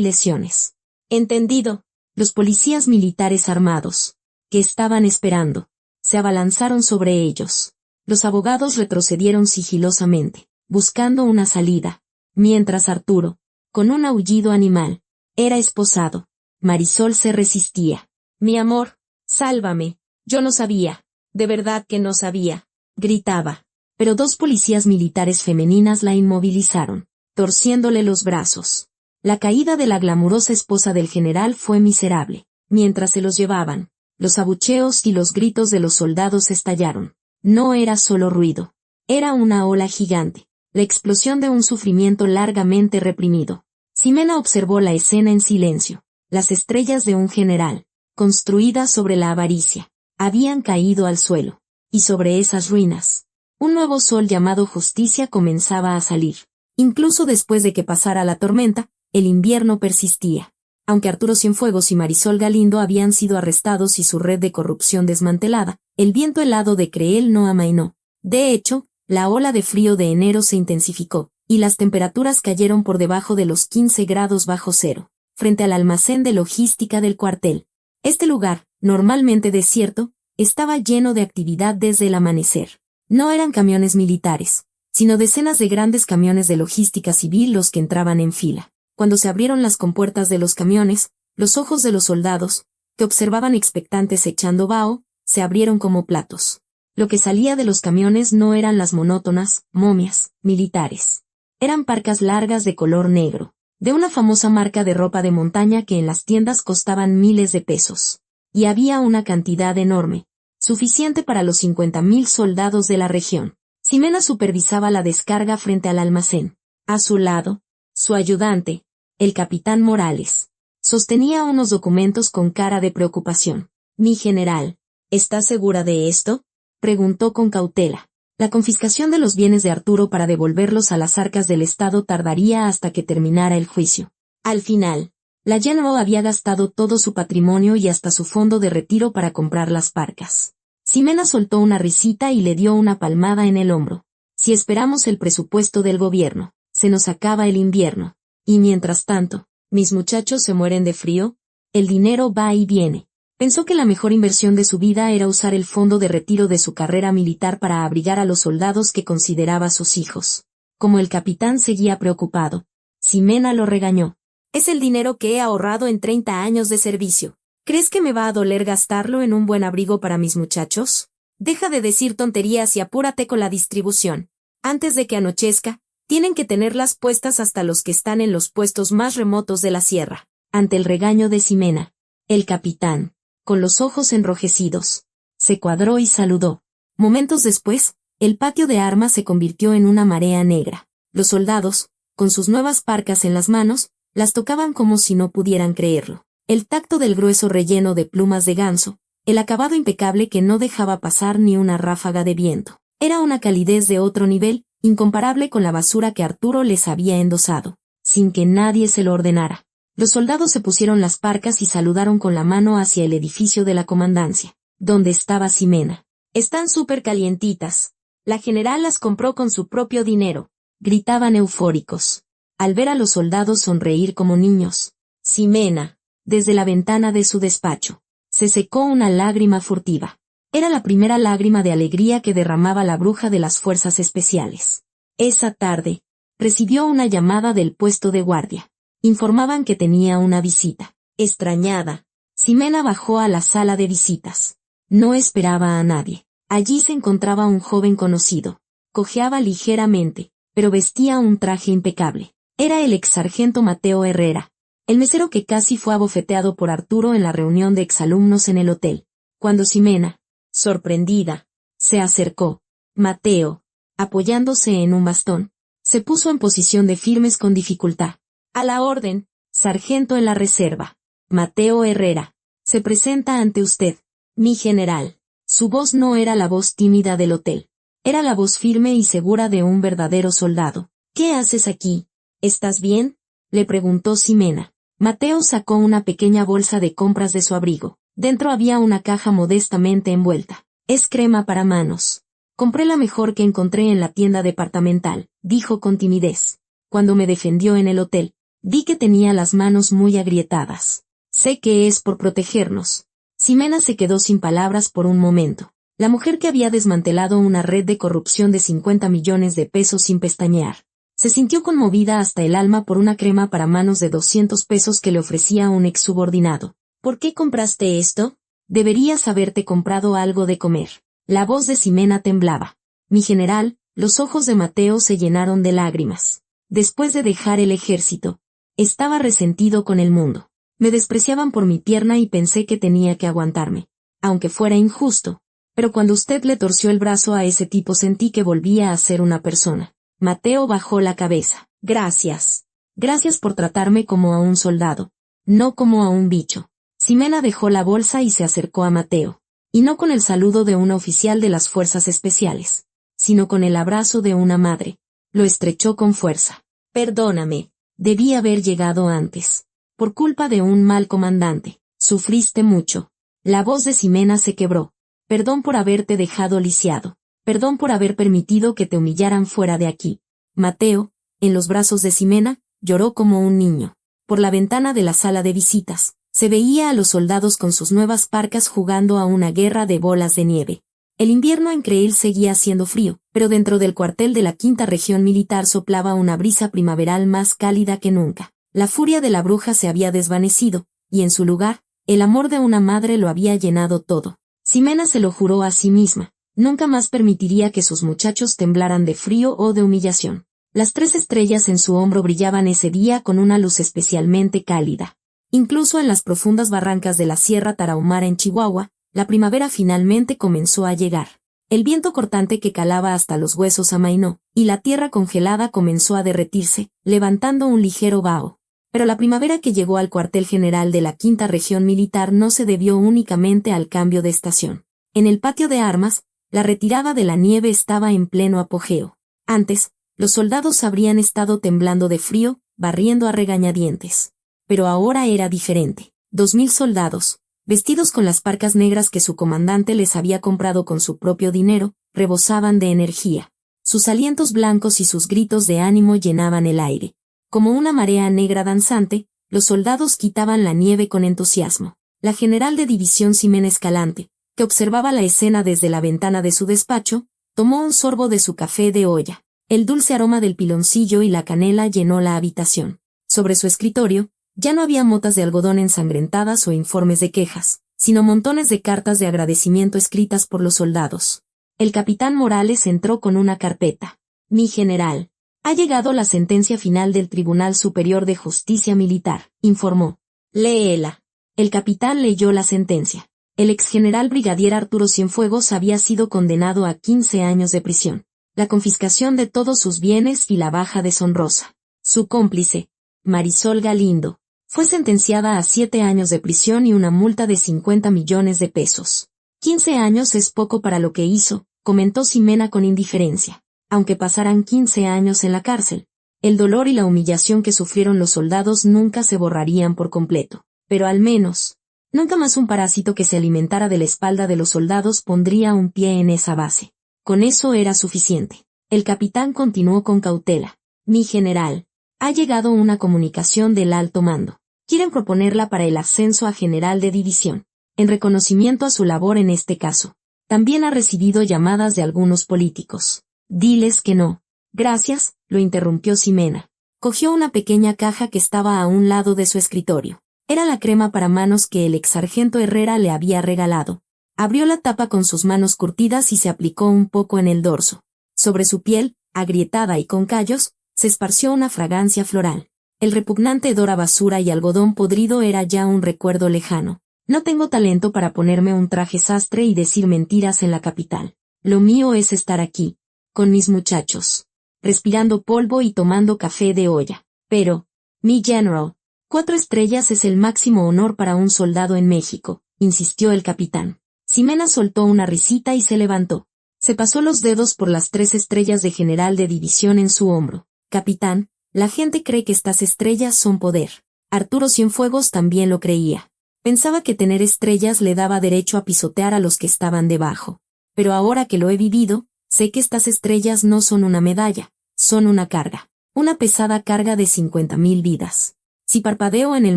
lesiones». «Entendido». Los policías militares armados, que estaban esperando, se abalanzaron sobre ellos. Los abogados retrocedieron sigilosamente, buscando una salida, mientras Arturo, con un aullido animal, era esposado. Marisol se resistía. «Mi amor, sálvame, yo no sabía, de verdad que no sabía», gritaba. Pero 2 policías militares femeninas la inmovilizaron, torciéndole los brazos. La caída de la glamurosa esposa del general fue miserable. Mientras se los llevaban, los abucheos y los gritos de los soldados estallaron. No era solo ruido. Era una ola gigante, la explosión de un sufrimiento largamente reprimido. Ximena observó la escena en silencio. Las estrellas de un general, construidas sobre la avaricia, habían caído al suelo. Y sobre esas ruinas, un nuevo sol llamado justicia comenzaba a salir. Incluso después de que pasara la tormenta, el invierno persistía. Aunque Arturo Cienfuegos y Marisol Galindo habían sido arrestados y su red de corrupción desmantelada, el viento helado de Creel no amainó. De hecho, la ola de frío de enero se intensificó, y las temperaturas cayeron por debajo de los 15 grados bajo cero, frente al almacén de logística del cuartel. Este lugar, normalmente desierto, estaba lleno de actividad desde el amanecer. No eran camiones militares, sino decenas de grandes camiones de logística civil los que entraban en fila. Cuando se abrieron las compuertas de los camiones, los ojos de los soldados, que observaban expectantes echando vaho, se abrieron como platos. Lo que salía de los camiones no eran las monótonas momias militares. Eran parcas largas de color negro, de una famosa marca de ropa de montaña que en las tiendas costaban miles de pesos. Y había una cantidad enorme, suficiente para los 50,000 soldados de la región. Ximena supervisaba la descarga frente al almacén. A su lado, su ayudante, el capitán Morales, sostenía unos documentos con cara de preocupación. «Mi general, ¿está segura de esto?», preguntó con cautela. La confiscación de los bienes de Arturo para devolverlos a las arcas del Estado tardaría hasta que terminara el juicio. Al final, la General había gastado todo su patrimonio y hasta su fondo de retiro para comprar las parcas. Ximena soltó una risita y le dio una palmada en el hombro. «Si esperamos el presupuesto del gobierno, se nos acaba el invierno. Y mientras tanto, mis muchachos se mueren de frío, el dinero va y viene». Pensó que la mejor inversión de su vida era usar el fondo de retiro de su carrera militar para abrigar a los soldados que consideraba sus hijos. Como el capitán seguía preocupado, Ximena lo regañó. «Es el dinero que he ahorrado en 30 años de servicio. ¿Crees que me va a doler gastarlo en un buen abrigo para mis muchachos? Deja de decir tonterías y apúrate con la distribución. Antes de que anochezca, tienen que tenerlas puestas hasta los que están en los puestos más remotos de la sierra». Ante el regaño de Ximena, el capitán, con los ojos enrojecidos, se cuadró y saludó. Momentos después, el patio de armas se convirtió en una marea negra. Los soldados, con sus nuevas parcas en las manos, las tocaban como si no pudieran creerlo. El tacto del grueso relleno de plumas de ganso, el acabado impecable que no dejaba pasar ni una ráfaga de viento. Era una calidez de otro nivel, incomparable con la basura que Arturo les había endosado, sin que nadie se lo ordenara. Los soldados se pusieron las parcas y saludaron con la mano hacia el edificio de la comandancia, donde estaba Ximena. «Están súper calientitas. La general las compró con su propio dinero», gritaban eufóricos, al ver a los soldados sonreír como niños. Ximena, desde la ventana de su despacho, se secó una lágrima furtiva. Era la primera lágrima de alegría que derramaba la bruja de las fuerzas especiales. Esa tarde, recibió una llamada del puesto de guardia. Informaban que tenía una visita. Extrañada, Ximena bajó a la sala de visitas. No esperaba a nadie. Allí se encontraba un joven conocido. Cojeaba ligeramente, pero vestía un traje impecable. Era el exsargento Mateo Herrera, el mesero que casi fue abofeteado por Arturo en la reunión de exalumnos en el hotel. Cuando Ximena, sorprendida, se acercó, Mateo, apoyándose en un bastón, se puso en posición de firmes con dificultad. «A la orden, sargento en la reserva. Mateo Herrera. Se presenta ante usted, mi general». Su voz no era la voz tímida del hotel. Era la voz firme y segura de un verdadero soldado. «¿Qué haces aquí? ¿Estás bien?», le preguntó Ximena. Mateo sacó una pequeña bolsa de compras de su abrigo. Dentro había una caja modestamente envuelta. «Es crema para manos. Compré la mejor que encontré en la tienda departamental», dijo con timidez. «Cuando me defendió en el hotel, vi que tenía las manos muy agrietadas. Sé que es por protegernos». Ximena se quedó sin palabras por un momento. La mujer que había desmantelado una red de corrupción de 50 millones de pesos sin pestañear. Se sintió conmovida hasta el alma por una crema para manos de 200 pesos que le ofrecía un ex subordinado. «¿Por qué compraste esto? Deberías haberte comprado algo de comer». La voz de Ximena temblaba. «Mi general», los ojos de Mateo se llenaron de lágrimas. Después de dejar el ejército, estaba resentido con el mundo. Me despreciaban por mi pierna y pensé que tenía que aguantarme, aunque fuera injusto. Pero cuando usted le torció el brazo a ese tipo sentí que volvía a ser una persona». Mateo bajó la cabeza. «Gracias. Gracias por tratarme como a un soldado, no como a un bicho». Ximena dejó la bolsa y se acercó a Mateo. Y no con el saludo de una oficial de las fuerzas especiales, sino con el abrazo de una madre. Lo estrechó con fuerza. «Perdóname. Debí haber llegado antes. Por culpa de un mal comandante. Sufriste mucho. La voz de Ximena se quebró. Perdón por haberte dejado lisiado. Perdón por haber permitido que te humillaran fuera de aquí. Mateo, en los brazos de Ximena, lloró como un niño. Por la ventana de la sala de visitas, se veía a los soldados con sus nuevas parcas jugando a una guerra de bolas de nieve. El invierno en Creil seguía haciendo frío, pero dentro del cuartel de la Quinta Región Militar soplaba una brisa primaveral más cálida que nunca. La furia de la bruja se había desvanecido, y en su lugar, el amor de una madre lo había llenado todo. Ximena se lo juró a sí misma. Nunca más permitiría que sus muchachos temblaran de frío o de humillación. Las 3 estrellas en su hombro brillaban ese día con una luz especialmente cálida. Incluso en las profundas barrancas de la Sierra Tarahumara en Chihuahua, la primavera finalmente comenzó a llegar. El viento cortante que calaba hasta los huesos amainó, y la tierra congelada comenzó a derretirse, levantando un ligero vaho. Pero la primavera que llegó al cuartel general de la Quinta Región Militar no se debió únicamente al cambio de estación. En el patio de armas, la retirada de la nieve estaba en pleno apogeo. Antes, los soldados habrían estado temblando de frío, barriendo a regañadientes. Pero ahora era diferente. 2000 soldados, vestidos con las parcas negras que su comandante les había comprado con su propio dinero, rebosaban de energía. Sus alientos blancos y sus gritos de ánimo llenaban el aire. Como una marea negra danzante, los soldados quitaban la nieve con entusiasmo. La general de división Ximena Escalante, que observaba la escena desde la ventana de su despacho, tomó un sorbo de su café de olla. El dulce aroma del piloncillo y la canela llenó la habitación. Sobre su escritorio, ya no había motas de algodón ensangrentadas o informes de quejas, sino montones de cartas de agradecimiento escritas por los soldados. El capitán Morales entró con una carpeta. Mi general, ha llegado la sentencia final del Tribunal Superior de Justicia Militar, informó. Léela. El capitán leyó la sentencia. El exgeneral brigadier Arturo Cienfuegos había sido condenado a 15 años de prisión, la confiscación de todos sus bienes y la baja deshonrosa. Su cómplice, Marisol Galindo, fue sentenciada a 7 años de prisión y una multa de 50 millones de pesos. 15 años es poco para lo que hizo, comentó Ximena con indiferencia. Aunque pasaran 15 años en la cárcel, el dolor y la humillación que sufrieron los soldados nunca se borrarían por completo. Pero al menos, nunca más un parásito que se alimentara de la espalda de los soldados pondría un pie en esa base. Con eso era suficiente. El capitán continuó con cautela. Mi general, ha llegado una comunicación del alto mando. Quieren proponerla para el ascenso a general de división, en reconocimiento a su labor en este caso. También ha recibido llamadas de algunos políticos. Diles que no. Gracias, lo interrumpió Ximena. Cogió una pequeña caja que estaba a un lado de su escritorio. Era la crema para manos que el exsargento Herrera le había regalado. Abrió la tapa con sus manos curtidas y se aplicó un poco en el dorso. Sobre su piel, agrietada y con callos, se esparció una fragancia floral. El repugnante hedor a basura y algodón podrido era ya un recuerdo lejano. No tengo talento para ponerme un traje sastre y decir mentiras en la capital. Lo mío es estar aquí, con mis muchachos, respirando polvo y tomando café de olla. Pero, mi general, 4 estrellas es el máximo honor para un soldado en México, insistió el capitán. Ximena soltó una risita y se levantó. Se pasó los dedos por las 3 estrellas de general de división en su hombro. Capitán, la gente cree que estas estrellas son poder. Arturo Cienfuegos también lo creía. Pensaba que tener estrellas le daba derecho a pisotear a los que estaban debajo. Pero ahora que lo he vivido, sé que estas estrellas no son una medalla, son una carga. Una pesada carga de 50,000 vidas. Si parpadeo en el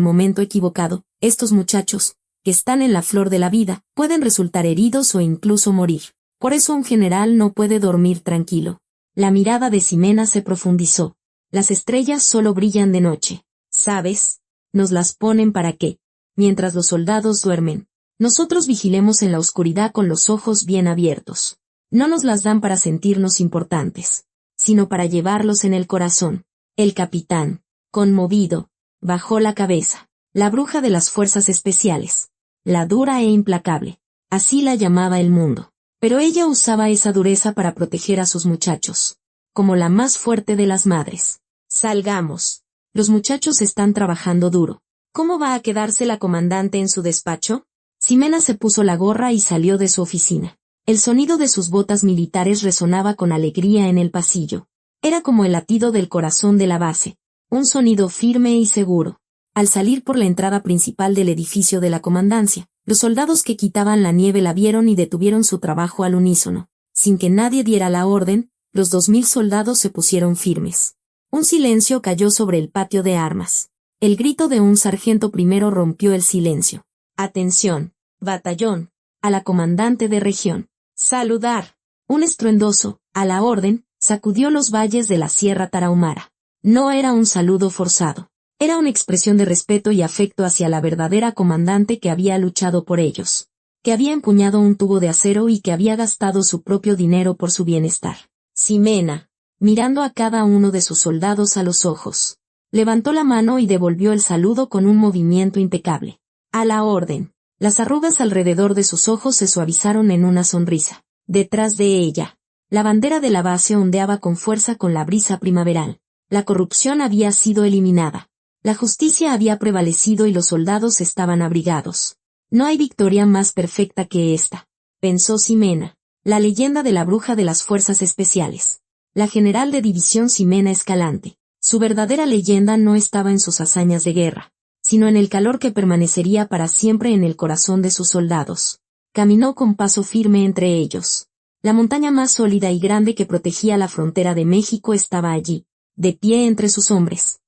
momento equivocado, estos muchachos, que están en la flor de la vida, pueden resultar heridos o incluso morir. Por eso un general no puede dormir tranquilo. La mirada de Ximena se profundizó. Las estrellas solo brillan de noche. ¿Sabes? Nos las ponen para que, mientras los soldados duermen, nosotros vigilemos en la oscuridad con los ojos bien abiertos. No nos las dan para sentirnos importantes, sino para llevarlos en el corazón. El capitán, conmovido, bajó la cabeza. La bruja de las fuerzas especiales. La dura e implacable. Así la llamaba el mundo. Pero ella usaba esa dureza para proteger a sus muchachos. Como la más fuerte de las madres. Salgamos. Los muchachos están trabajando duro. ¿Cómo va a quedarse la comandante en su despacho? Ximena se puso la gorra y salió de su oficina. El sonido de sus botas militares resonaba con alegría en el pasillo. Era como el latido del corazón de la base. Un sonido firme y seguro. Al salir por la entrada principal del edificio de la comandancia, los soldados que quitaban la nieve la vieron y detuvieron su trabajo al unísono. Sin que nadie diera la orden, los 2000 soldados se pusieron firmes. Un silencio cayó sobre el patio de armas. El grito de un sargento primero rompió el silencio. «Atención, batallón, a la comandante de región. Saludar». Un estruendoso, «a la orden», sacudió los valles de la Sierra Tarahumara. No era un saludo forzado. Era una expresión de respeto y afecto hacia la verdadera comandante que había luchado por ellos, que había empuñado un tubo de acero y que había gastado su propio dinero por su bienestar. Ximena, mirando a cada uno de sus soldados a los ojos, levantó la mano y devolvió el saludo con un movimiento impecable. «A la orden». Las arrugas alrededor de sus ojos se suavizaron en una sonrisa. Detrás de ella, la bandera de la base ondeaba con fuerza con la brisa primaveral. La corrupción había sido eliminada. La justicia había prevalecido y los soldados estaban abrigados. «No hay victoria más perfecta que esta», pensó Ximena, la leyenda de la bruja de las fuerzas especiales. La general de división Ximena Escalante. Su verdadera leyenda no estaba en sus hazañas de guerra, sino en el calor que permanecería para siempre en el corazón de sus soldados. Caminó con paso firme entre ellos. La montaña más sólida y grande que protegía la frontera de México estaba allí, de pie entre sus hombres.